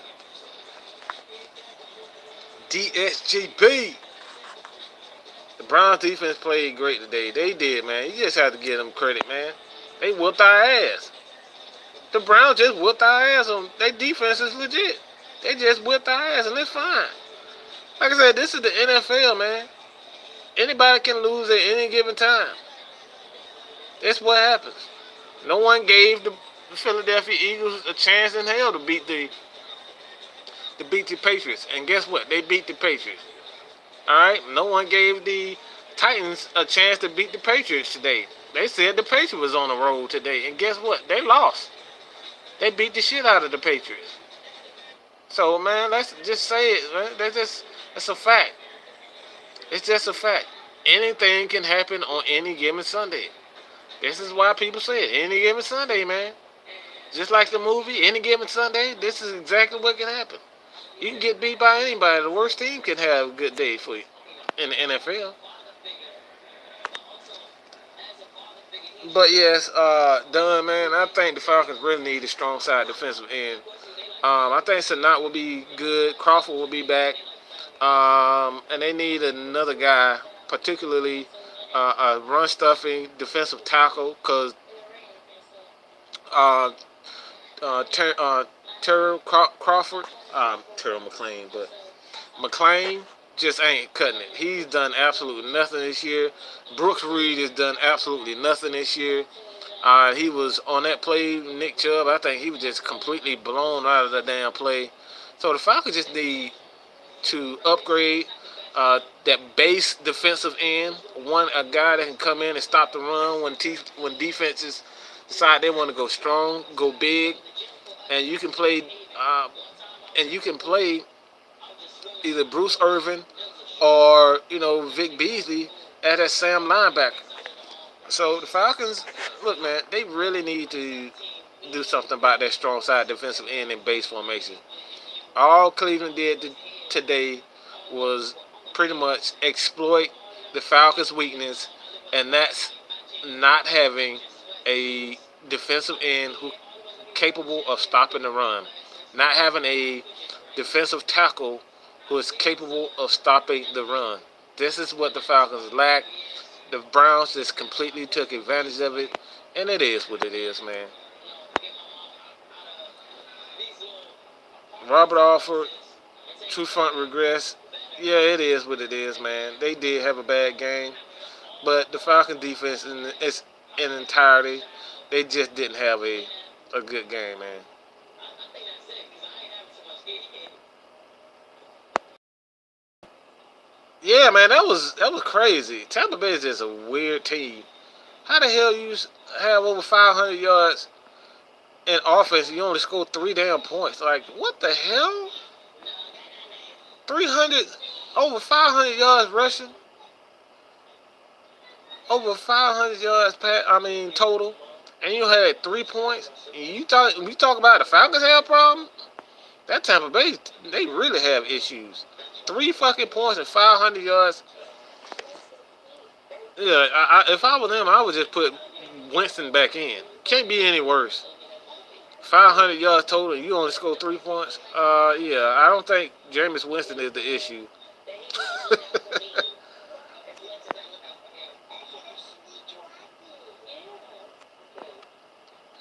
DSGP. The Browns defense played great today. They did, man. You just have to give them credit, man. They whooped our ass. The Browns just whooped our ass. Their defense is legit. They just whipped our ass, and it's fine. Like I said, this is the NFL, man. Anybody can lose at any given time. That's what happens. No one gave the Philadelphia Eagles a chance in hell to beat the Patriots, and guess what? They beat the Patriots. All right. No one gave the Titans a chance to beat the Patriots today. They said the Patriots was on the road today, and guess what? They lost. They beat the shit out of the Patriots. So, man, let's just say it, man. That's a fact. It's just a fact. Anything can happen on any given Sunday. This is why people say it. Any given Sunday, man. Just like the movie, any given Sunday, this is exactly what can happen. You can get beat by anybody. The worst team can have a good day for you in the NFL. But yes, Dunn, man, I think the Falcons really need a strong side defensive end. I think Sanat will be good. Crawford will be back. And they need another guy, particularly a run-stuffing defensive tackle, because Terrell Crawford, Terrell McLean, but McLean just ain't cutting it. He's done absolutely nothing this year. Brooks Reed has done absolutely nothing this year. He was on that play, Nick Chubb. I think he was just completely blown out of the damn play. So the Falcons just need to upgrade that base defensive end. A guy that can come in and stop the run when defenses decide they want to go strong, go big, and you can play. Either Bruce Irvin or Vic Beasley at that Sam linebacker. So the Falcons, look, man, they really need to do something about that strong side defensive end and base formation. All Cleveland did today was pretty much exploit the Falcons' weakness, and that's not having a defensive end who capable of stopping the run, not having a defensive tackle who is capable of stopping the run. This is what the Falcons lack. The Browns just completely took advantage of it, and it is what it is, man. Robert Alford, true front regress. Yeah, it is what it is, man. They did have a bad game, but the Falcon defense in entirety, they just didn't have a good game, man. Yeah, man, that was crazy. Tampa Bay is just a weird team. How the hell you have over 500 yards in offense and you only score 3 damn points? Like, what the hell? 300, over 500 yards rushing, over 500 yards total, and you had 3 points. And you talk about the Falcons have a problem? That Tampa Bay, they really have issues. 3 fucking points and 500 yards. Yeah, if I was them, I would just put Winston back in. Can't be any worse. 500 yards total, and you only score 3 points. Yeah, I don't think Jameis Winston is the issue.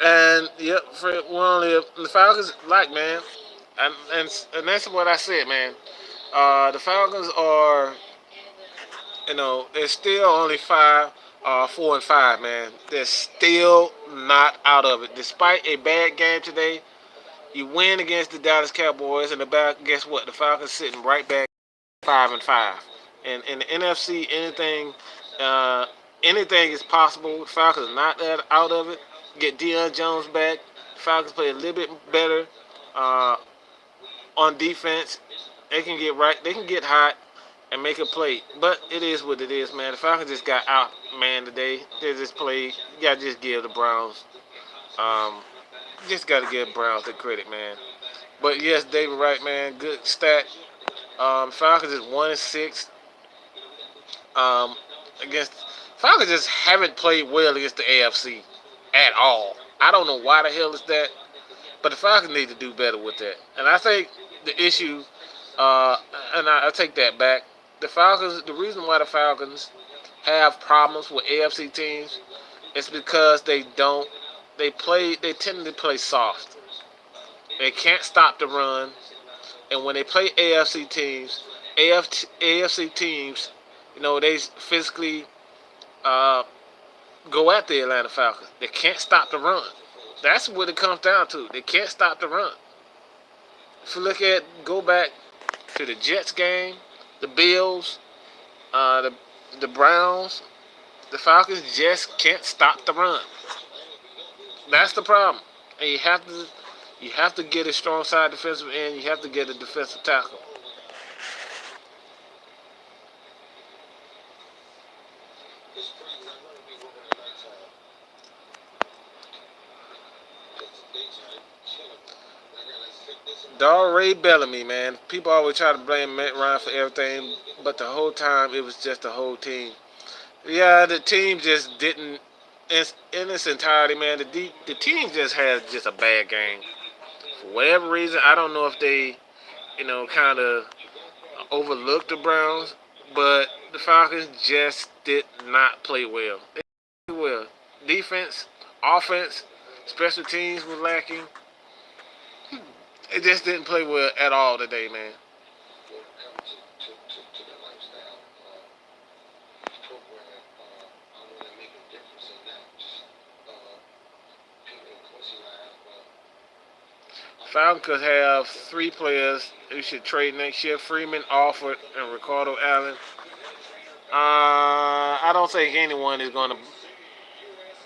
And yep, the Falcons, like, man, and that's what I said, man. The Falcons are, they're still only 4-5, man. They're still not out of it. Despite a bad game today, you win against the Dallas Cowboys, and guess what? The Falcons sitting right back 5-5. And in the NFC, anything is possible. The Falcons are not out of it. Get Deion Jones back. The Falcons play a little bit better on defense. They can get right. They can get hot and make a play. But it is what it is, man. The Falcons just got out, man, today. They just played. You got to just give the Browns. Just got to give Browns the credit, man. But yes, David Wright, man, good stat. Falcons is 1-6. Against Falcons just haven't played well against the AFC at all. I don't know why the hell is that, but the Falcons need to do better with that. And I think the issue, and I take that back. The Falcons. The reason why the Falcons have problems with AFC teams is because they don't. They tend to play soft. They can't stop the run, and when they play AFC teams, they physically uh, go at the Atlanta Falcons. They can't stop the run. That's what it comes down to. They can't stop the run. If you go back to the Jets game, the Bills, the Browns, the Falcons just can't stop the run. That's the problem. And you have to get a strong side defensive end. You have to get a defensive tackle. Ray Bellamy, man. People always try to blame Matt Ryan for everything, but the whole time it was just the whole team. Yeah, the team just didn't. In its entirety, man, the team just had just a bad game. For whatever reason, I don't know if they, kind of overlooked the Browns, but the Falcons just did not play well. They didn't play well. Defense, offense, special teams were lacking. It just didn't play well at all today, man. Falcons could have 3 players who should trade next year: Freeman, Alford, and Ricardo Allen. I don't think anyone is going to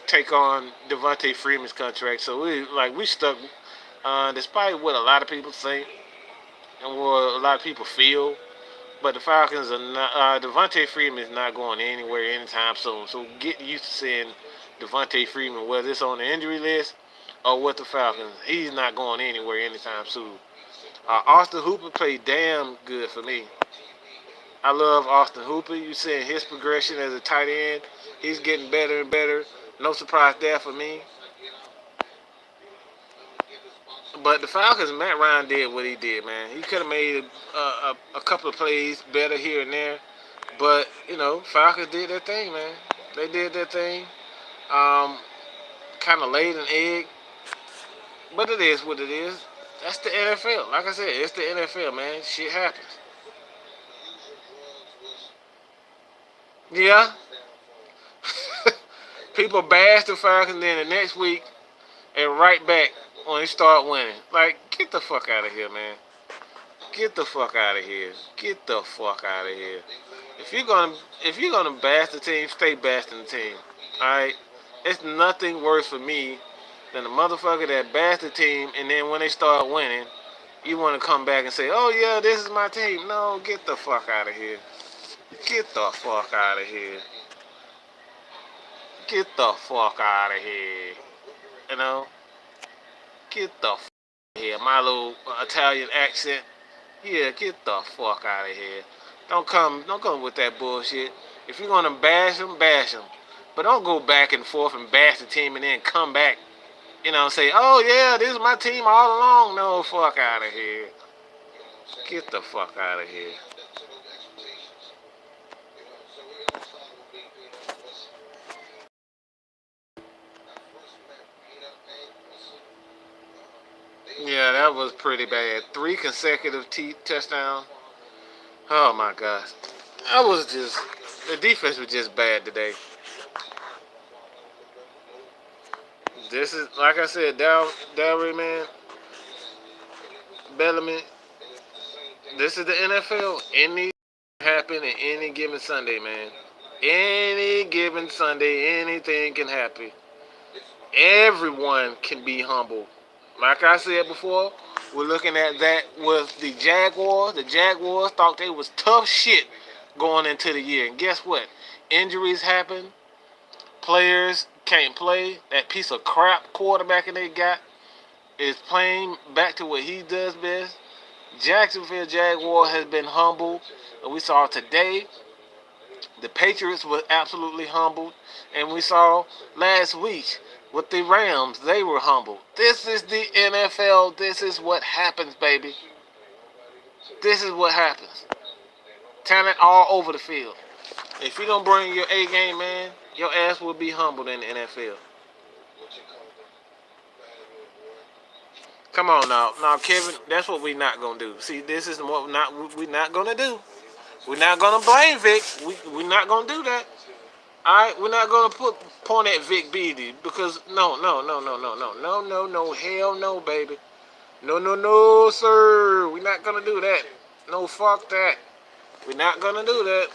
take on Damonte Freeman's contract. So we stuck, despite what a lot of people think and what a lot of people feel. But the Falcons are not. Devontae Freeman is not going anywhere anytime soon. So get used to seeing Devontae Freeman, whether it's on the injury list or with the Falcons. He's not going anywhere anytime soon. Austin Hooper played damn good for me. I love Austin Hooper. You seeing his progression as a tight end. He's getting better and better. No surprise there for me. But the Falcons, Matt Ryan did what he did, man. He could have made a couple of plays better here and there. But, Falcons did their thing, man. They did their thing. Kind of laid an egg. But it is what it is. That's the NFL. Like I said, it's the NFL, man. Shit happens. Yeah. People bash the Falcons, then the next week, and right back when they start winning. Like, get the fuck out of here, man. Get the fuck out of here. Get the fuck out of here. If you're gonna bash the team, stay bashing the team. Alright? It's nothing worse for me than a motherfucker that bashed the team, and then when they start winning, you want to come back and say, oh yeah, this is my team. No, get the fuck out of here. Get the fuck out of here. Get the fuck out of here. Get the fuck out of here. My little Italian accent. Yeah, get the fuck out of here. Don't come with that bullshit. If you're gonna bash them, bash them. But don't go back and forth and bash the team and then come back, say, oh yeah, this is my team all along. No, fuck out of here. Get the fuck out of here. Yeah, that was pretty bad. 3 consecutive touchdowns. Oh my gosh. The defense was just bad today. This is, like I said, Dalry, man, Bellamy, this is the NFL. Anything can happen in any given Sunday, man. Any given Sunday, anything can happen. Everyone can be humble. Like I said before, we're looking at that with the Jaguars. The Jaguars thought they was tough shit going into the year. And guess what? Injuries happen. Players can't play. That piece of crap quarterback they got is playing back to what he does best. Jacksonville Jaguar has been humbled. We saw today the Patriots were absolutely humbled. And we saw last week with the Rams, they were humbled. This is the NFL. This is what happens, baby. This is what happens. Talent all over the field. If you don't bring your A game, man, your ass will be humbled in the NFL. Come on now, Kevin. That's what we're not gonna do. See, this is what we're not gonna do. We're not gonna blame Vic. We're not gonna do that. All right, we're not gonna point at Vic Beasley because no, hell no, baby, no, sir. We're not gonna do that. No, fuck that. We're not gonna do that.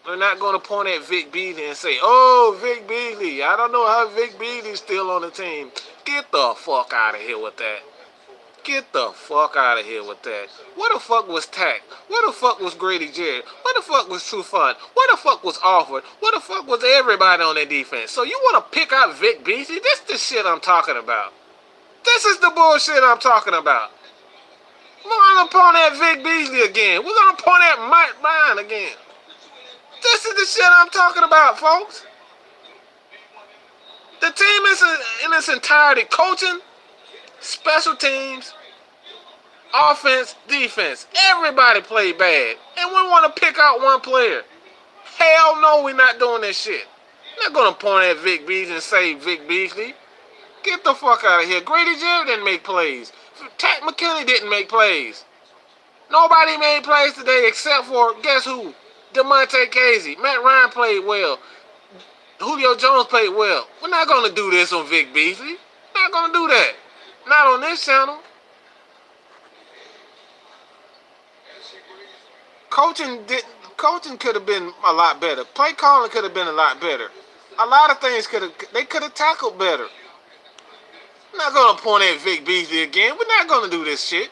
We're not gonna point at Vic Beasley and say, "Oh, Vic Beasley. I don't know how Vic Beasley's still on the team." Get the fuck out of here with that. Get the fuck out of here with that. What the fuck was Tack? What the fuck was Grady Jarrett? What the fuck was True Fun? What the fuck was Alford? What the fuck was everybody on that defense? So you want to pick out Vic Beasley? This the shit I'm talking about. This is the bullshit I'm talking about. We're going to point at Vic Beasley again. We're going to point at Mike Bryan again. This is the shit I'm talking about, folks. The team is in its entirety coaching, special teams, offense, defense. Everybody played bad. And we want to pick out one player. Hell no, we're not doing this shit. We're not going to point at Vic Beasley and say Vic Beasley. Get the fuck out of here. Grady Jarrett didn't make plays. Tack McKinley didn't make plays. Nobody made plays today except for, guess who? Damonte Kazee. Matt Ryan played well. Julio Jones played well. We're not going to do this on Vic Beasley. We're not going to do that. Not on this channel. Coaching could have been a lot better. Play calling could have been a lot better. A lot of things could have tackled better. We're not gonna point at Vic Beasley again. We're not gonna do this shit.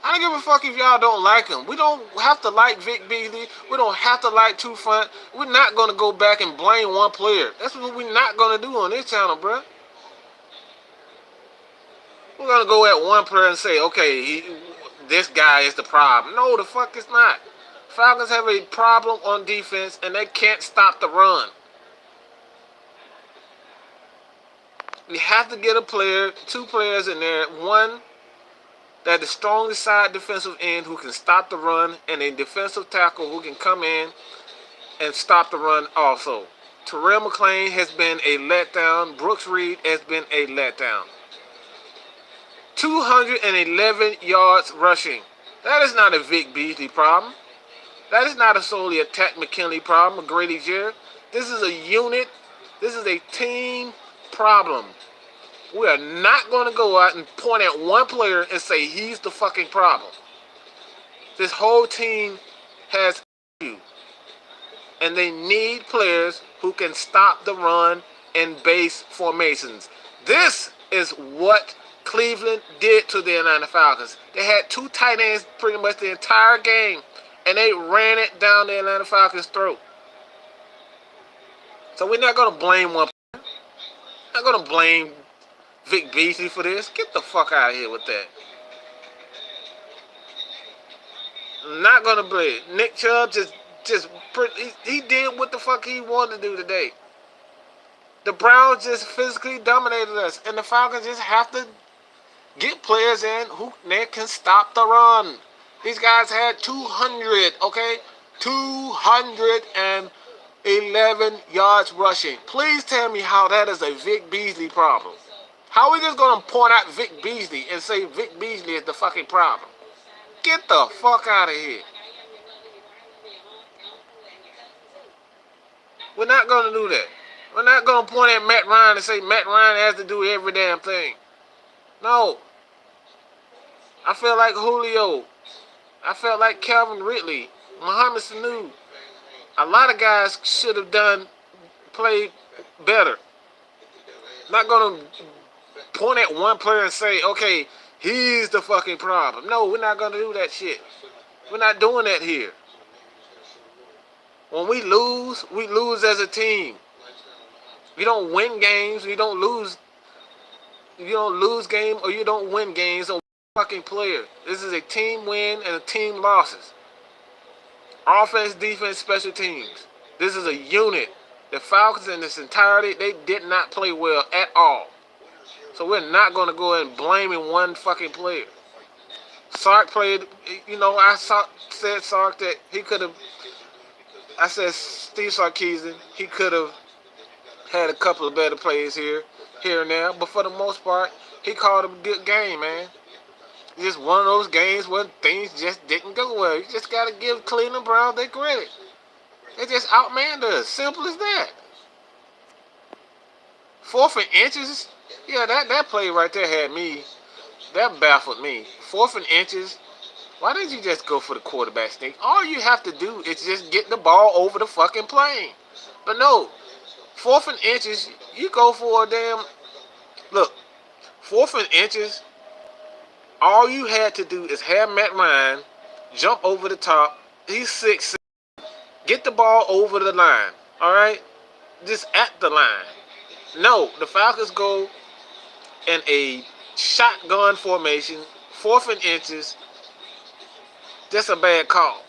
I don't give a fuck if y'all don't like him. We don't have to like Vic Beasley. We don't have to like Two Front. We're not gonna go back and blame one player. That's what we're not gonna do on this channel, bruh. We're gonna go at one player and say, okay, this guy is the problem. No, the fuck it's not. Falcons have a problem on defense, and they can't stop the run. We have to get a player, two players in there. One that is strongest side defensive end who can stop the run, and a defensive tackle who can come in and stop the run also. Terrell McClain has been a letdown. Brooks Reed has been a letdown. 211 yards rushing. That is not a Vic Beasley problem. That is not solely a Tack McKinley problem or Grady Jarrett. This is a unit. This is a team problem. We are not going to go out and point at one player and say he's the fucking problem. This whole team has issues. And they need players who can stop the run in base formations. This is what Cleveland did to the Atlanta Falcons. They had two tight ends pretty much the entire game, and they ran it down the Atlanta Falcons' throat. So we're not going to blame one player. We're not going to blame Vic Beasley for this. Get the fuck out of here with that. I'm not going to blame Nick Chubb. He did what the fuck he wanted to do today. The Browns just physically dominated us, and the Falcons just have to get players in who can stop the run. These guys had 200, okay? 211 yards rushing. Please tell me how that is a Vic Beasley problem. How are we just going to point out Vic Beasley and say Vic Beasley is the fucking problem? Get the fuck out of here. We're not going to do that. We're not going to point at Matt Ryan and say Matt Ryan has to do every damn thing. No. I feel like Julio. I felt like Calvin Ridley, Muhammad Sanu. A lot of guys should have played better. Not going to point at one player and say, okay, he's the fucking problem. No, we're not going to do that shit. We're not doing that here. When we lose as a team. You don't win games, you don't lose. You don't lose games or you don't win games on fucking player. This is a team win and a team losses. Offense, defense, special teams. This is a unit. The Falcons in this entirety, they did not play well at all. So we're not going to go ahead and blame one fucking player. Sark played. Said Sark that he could have. I said Steve Sarkisian. He could have had a couple of better plays here and there, but for the most part, he called a good game, man. Just one of those games where things just didn't go well. You just gotta give Cleveland Browns their credit. They just outmanned us. Simple as that. 4th and inches. Yeah, that play right there had me. That baffled me. 4th and inches. Why didn't you just go for the quarterback sneak? All you have to do is just get the ball over the fucking plane. But no, 4th and inches. You go for a damn. Look, 4th and inches. All you had to do is have Matt Ryan jump over the top. He's 6'6". Get the ball over the line. All right, just at the line. No, the Falcons go in a shotgun formation, 4th and inches. That's a bad call.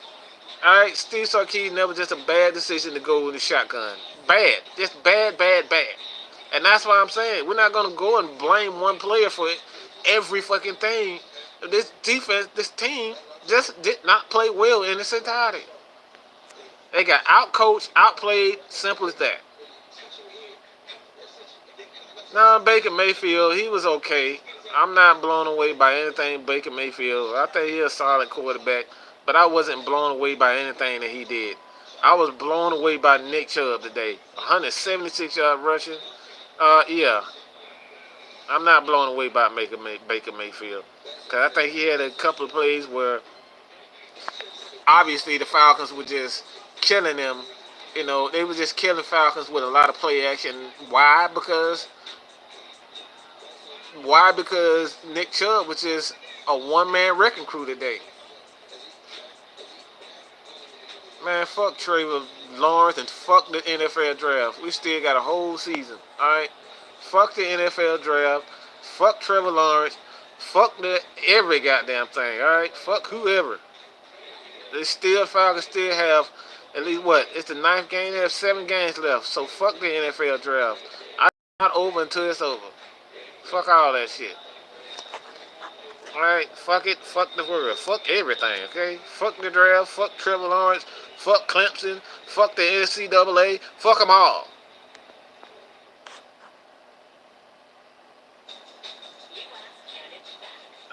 All right, Steve Sarkisian never just a bad decision to go with the shotgun. Bad, just bad. And that's why I'm saying we're not gonna go and blame one player for it. Every fucking thing. This defense, this team just did not play well in its entirety. They got outcoached, outplayed. Simple as that. Now Baker Mayfield, he was okay. I'm not blown away by anything Baker Mayfield. I think he's a solid quarterback, but I wasn't blown away by anything that he did. I was blown away by Nick Chubb today. 176-yard rushing. Yeah. I'm not blown away by Baker Mayfield. Because I think he had a couple of plays where obviously the Falcons were just killing them. They were just killing Falcons with a lot of play action. Why? Because Nick Chubb was just a one-man wrecking crew today. Man, fuck Trevor Lawrence and fuck the NFL draft. We still got a whole season, alright? Fuck the NFL draft. Fuck Trevor Lawrence. Fuck every goddamn thing, alright? Fuck whoever. Falcons still have at least what? It's the 9th game. They have 7 games left. So fuck the NFL draft. I'm not over until it's over. Fuck all that shit. Alright, fuck it, fuck the world, fuck everything, okay? Fuck the draft, fuck Trevor Lawrence, fuck Clemson, fuck the NCAA, fuck them all.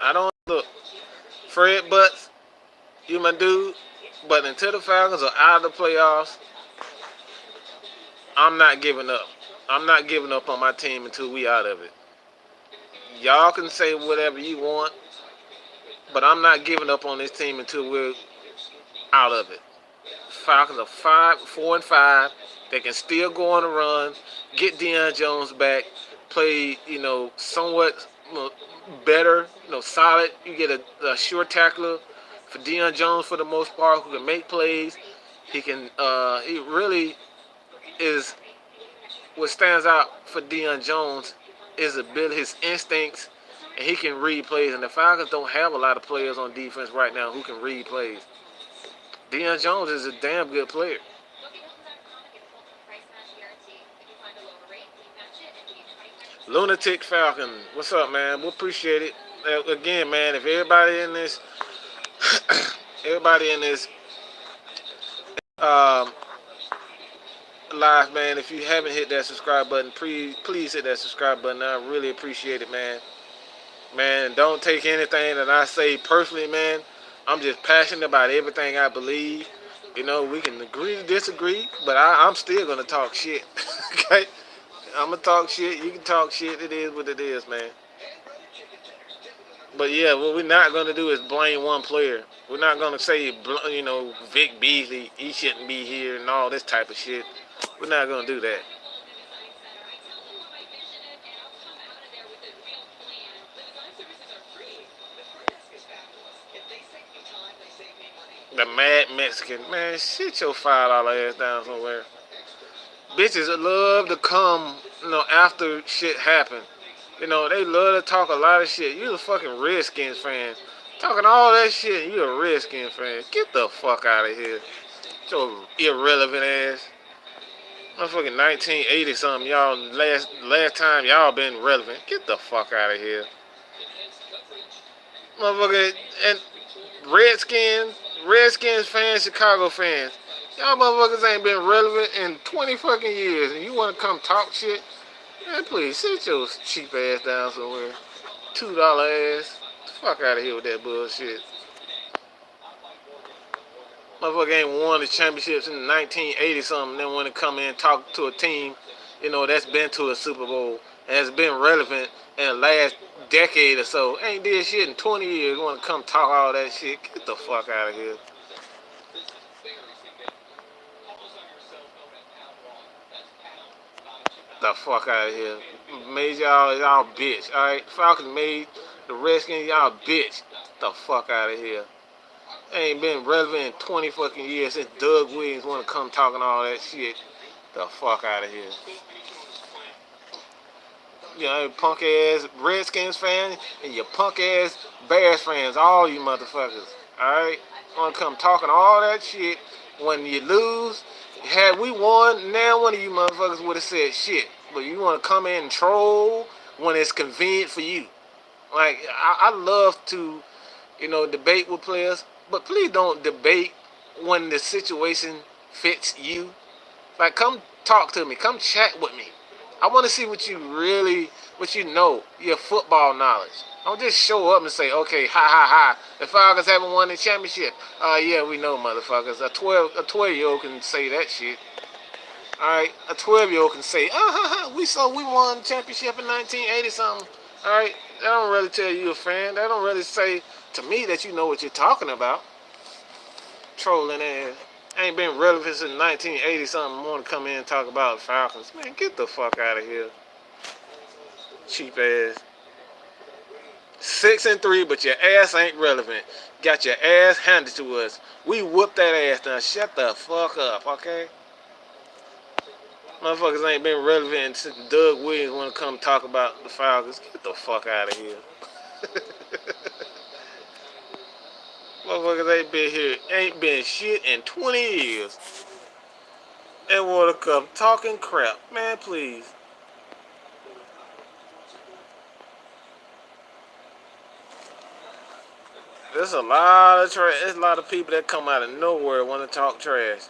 I don't look. Fred Butts, you my dude, but until the Falcons are out of the playoffs, I'm not giving up. I'm not giving up on my team until we out of it. Y'all can say whatever you want, but I'm not giving up on this team until we're out of it. Falcons are 4-5. They can still go on a run, get Deion Jones back, play, somewhat better, solid. You get a sure tackler for Deion Jones for the most part who can make plays. He really is. What stands out for Deion Jones is his instincts, and he can read plays. And the Falcons don't have a lot of players on defense right now who can read plays. Deion Jones is a damn good player. Lunatic Falcon, what's up, man? We appreciate it. Again, man, if everybody in this, live, man, if you haven't hit that subscribe button, please hit that subscribe button. I really appreciate it, man. Man, don't take anything that I say personally, man. I'm just passionate about everything I believe. We can agree to disagree, but I'm still going to talk shit. Okay? I'm going to talk shit. You can talk shit. It is what it is, man. But, yeah, what we're not going to do is blame one player. We're not going to say, Vic Beasley, he shouldn't be here and all this type of shit. We're not going to do that. The mad Mexican. Man, shit your $5 ass down somewhere. Bitches love to come, after shit happen. They love to talk a lot of shit. You a fucking Redskins fan. Talking all that shit, you a Redskins fan. Get the fuck out of here. Your irrelevant ass. Motherfucking 1980 something, y'all last time y'all been relevant. Get the fuck out of here. Motherfucker, and Redskins fans, Chicago fans. Y'all motherfuckers ain't been relevant in 20 fucking years, and you want to come talk shit? Man, please sit your cheap ass down somewhere. $2 ass. Fuck out of here with that bullshit. Motherfucker ain't won the championships in 1980 something. Then want to come in and talk to a team, that's been to a Super Bowl and has been relevant in the last decade or so. Ain't did shit in 20 years. Want to come talk all that shit? Get the fuck out of here. The fuck out of here. Made y'all bitch. Alright? Falcons made the Redskins y'all bitch. The fuck out of here. Ain't been relevant in 20 fucking years since Doug Williams want to come talking all that shit. The fuck out of here. Punk ass Redskins fans and your punk ass Bears fans, all you motherfuckers. Alright? Want to come talking all that shit when you lose. Had we won, now one of you motherfuckers would have said shit. But you want to come in and troll when it's convenient for you. Like, I love to, debate with players, but please don't debate when the situation fits you. Like, come talk to me. Come chat with me. I want to see what you know, your football knowledge. Don't just show up and say, okay, ha ha ha. The Falcons haven't won the championship. Yeah, we know, motherfuckers. A 12-year-old can say that shit. Alright, a 12-year-old can say, we won the championship in 1980 something. Alright, that don't really tell you a fan. That don't really say to me that you know what you're talking about. Trolling ass. Ain't been relevant since 1980 something. Want to come in and talk about the Falcons. Man, get the fuck out of here. Cheap ass. 6-3, but your ass ain't relevant. Got your ass handed to us. We whooped that ass down. Shut the fuck up, okay? Motherfuckers ain't been relevant since Doug Williams want to come talk about the Falcons. Get the fuck out of here. Motherfuckers ain't been shit in 20 years. And want to come talking crap. Man, please. There's a lot of trash. There's a lot of people that come out of nowhere want to talk trash.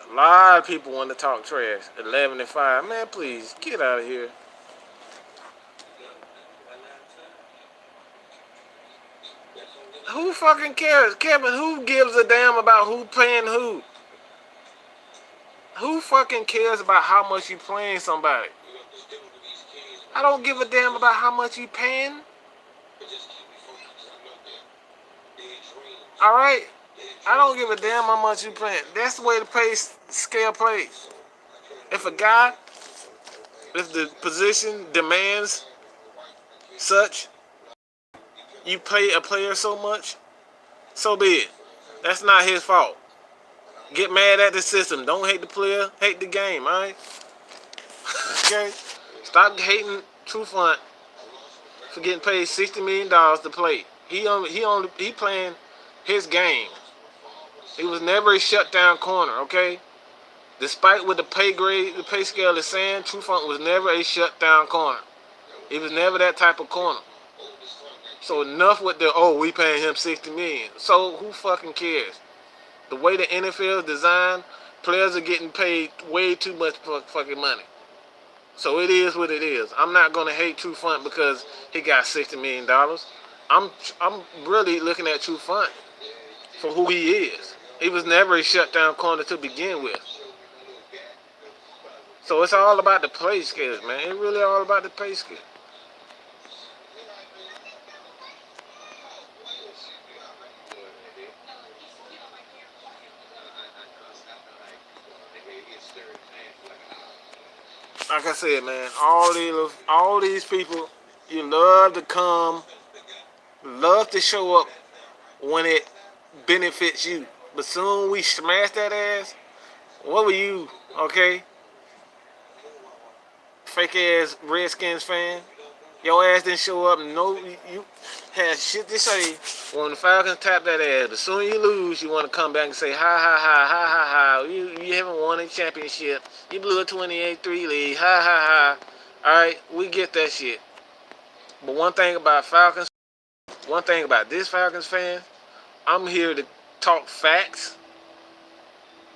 A lot of people want to talk trash. 11-5. Man, please get out of here. Who fucking cares, Kevin? Who gives a damn about who playing who? Who fucking cares about how much you paying somebody? I don't give a damn about how much you paying. All right, I don't give a damn how much you paying. That's the way the pay scale plays. If the position demands such, you pay a player so much, so be it. That's not his fault. Get mad at the system. Don't hate the player. Hate the game, alright? Okay? Stop hating True Front for getting paid $60 million to play. He playing his game. He was never a shutdown corner, okay? Despite what the pay scale is saying, True Front was never a shutdown corner. He was never that type of corner. So enough with we paying him $60 million. So who fucking cares? The way the NFL is designed, players are getting paid way too much fucking money. So it is what it is. I'm not gonna hate True Front because he got $60 million. I'm really looking at True Front for who he is. He was never a shutdown corner to begin with. So it's all about the play skills, man. It's really all about the play skills. Like I said, man, all these people, you love to come, love to show up when it benefits you. But soon we smash that ass. What were you, okay? Fake ass Redskins fan. Your ass didn't show up. No, you had shit to say when the Falcons tap that ass. The sooner you lose, you want to come back and say ha ha ha ha ha ha. You haven't won a championship. You blew a 28-3 lead. Ha ha ha. Alright, we get that shit. But one thing about this Falcons fan, I'm here to talk facts,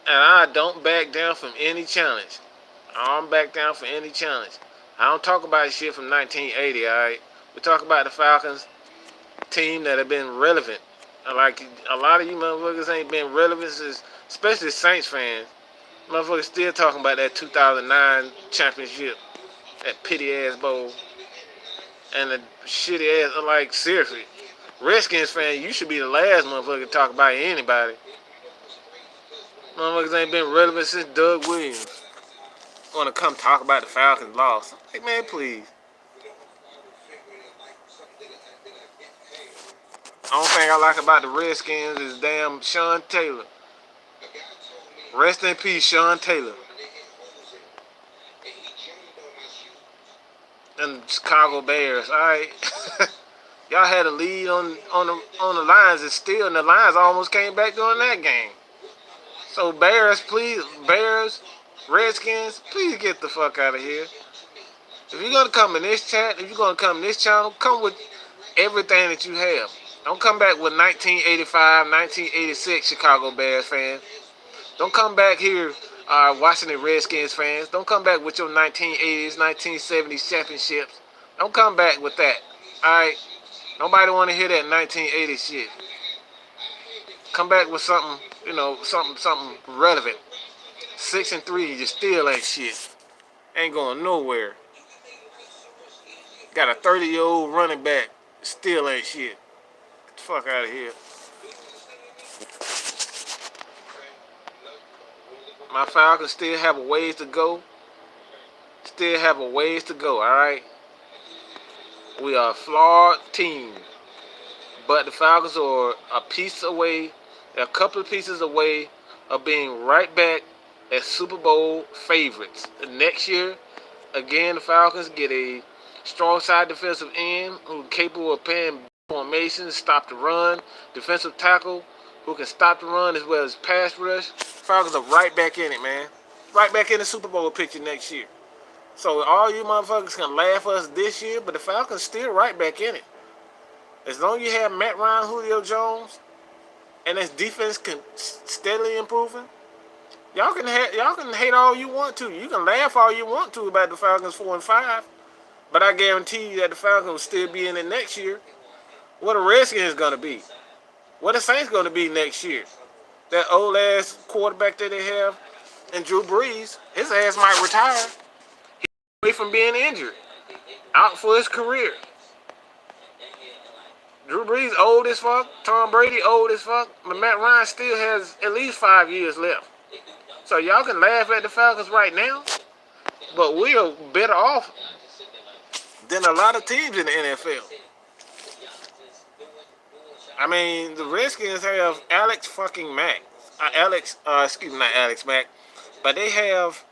and I don't back down from any challenge. I don't back down from any challenge. I don't talk about shit from 1980, alright? We talk about the Falcons team that have been relevant. Like, a lot of you motherfuckers ain't been relevant since, especially Saints fans. Motherfuckers still talking about that 2009 championship, that pity-ass bowl, and the shitty-ass, like, seriously. Redskins fan, you should be the last motherfucker to talk about anybody. Motherfuckers ain't been relevant since Doug Williams. Want to come talk about the Falcons loss. Like, man, please. The only thing I like about the Redskins is damn Sean Taylor. Rest in peace, Sean Taylor. And Chicago Bears, alright. Y'all had a lead on the Lions, and still, and the Lions almost came back during that game. So Bears, please, Redskins, please get the fuck out of here. If you're gonna come in this chat, if you're gonna come in this channel, come with everything that you have. Don't come back with 1985, 1986 Chicago Bears fans. Don't come back here, Washington Redskins fans. Don't come back with your 1980s, 1970s championships. Don't come back with that. Alright? Nobody want to hear that 1980s shit. Come back with something, something relevant. 6-3, you still ain't shit. Ain't going nowhere. Got a 30-year-old running back, still ain't shit. Get the fuck out of here. My Falcons still have a ways to go. Still have a ways to go, alright? We are a flawed team. But the Falcons are a piece away, a couple of pieces away of being right back as Super Bowl favorites. Next year, again, the Falcons get a strong side defensive end who's capable of playing formations, stop the run, defensive tackle who can stop the run as well as pass rush. Falcons are right back in it, man. Right back in the Super Bowl picture next year. So all you motherfuckers can laugh at us this year, but the Falcons still right back in it. As long as you have Matt Ryan, Julio Jones, and this defense can steadily improving, y'all can hate all you want to. You can laugh all you want to about the Falcons 4-5, but I guarantee you that the Falcons will still be in it next year. What the Redskins gonna be? What the Saints gonna be next year? That old ass quarterback that they have, and Drew Brees, his ass might retire. He's away from being injured, out for his career. Drew Brees old as fuck. Tom Brady old as fuck. But Matt Ryan still has at least 5 years left. So y'all can laugh at the Falcons right now, but we are better off than a lot of teams in the NFL. I mean, the Redskins have Alex fucking Mack. Not Alex Mack, but they have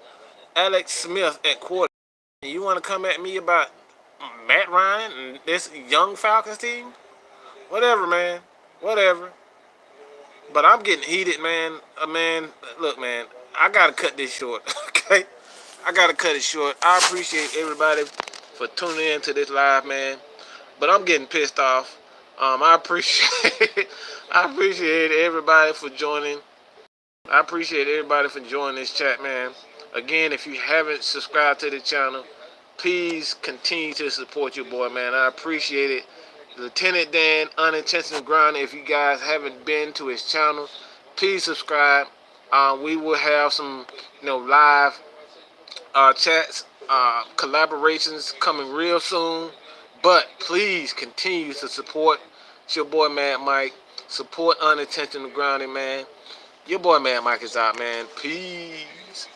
Alex Smith at quarterback. And you want to come at me about Matt Ryan and this young Falcons team? Whatever, man. Whatever. But I'm getting heated, man. Look, man. I gotta cut this short. Okay? I gotta cut it short. I appreciate everybody for tuning in to this live, man. But I'm getting pissed off. I appreciate everybody for joining. I appreciate everybody for joining this chat, man. Again, if you haven't subscribed to the channel, please continue to support your boy, man. I appreciate it. Lieutenant Dan, Unintentional Grind. If you guys haven't been to his channel, please subscribe. We will have some, live chats, collaborations coming real soon. But please continue to support your boy Mad Mike. Support Unintentional Grounding, man. Your boy Mad Mike is out, man. Peace.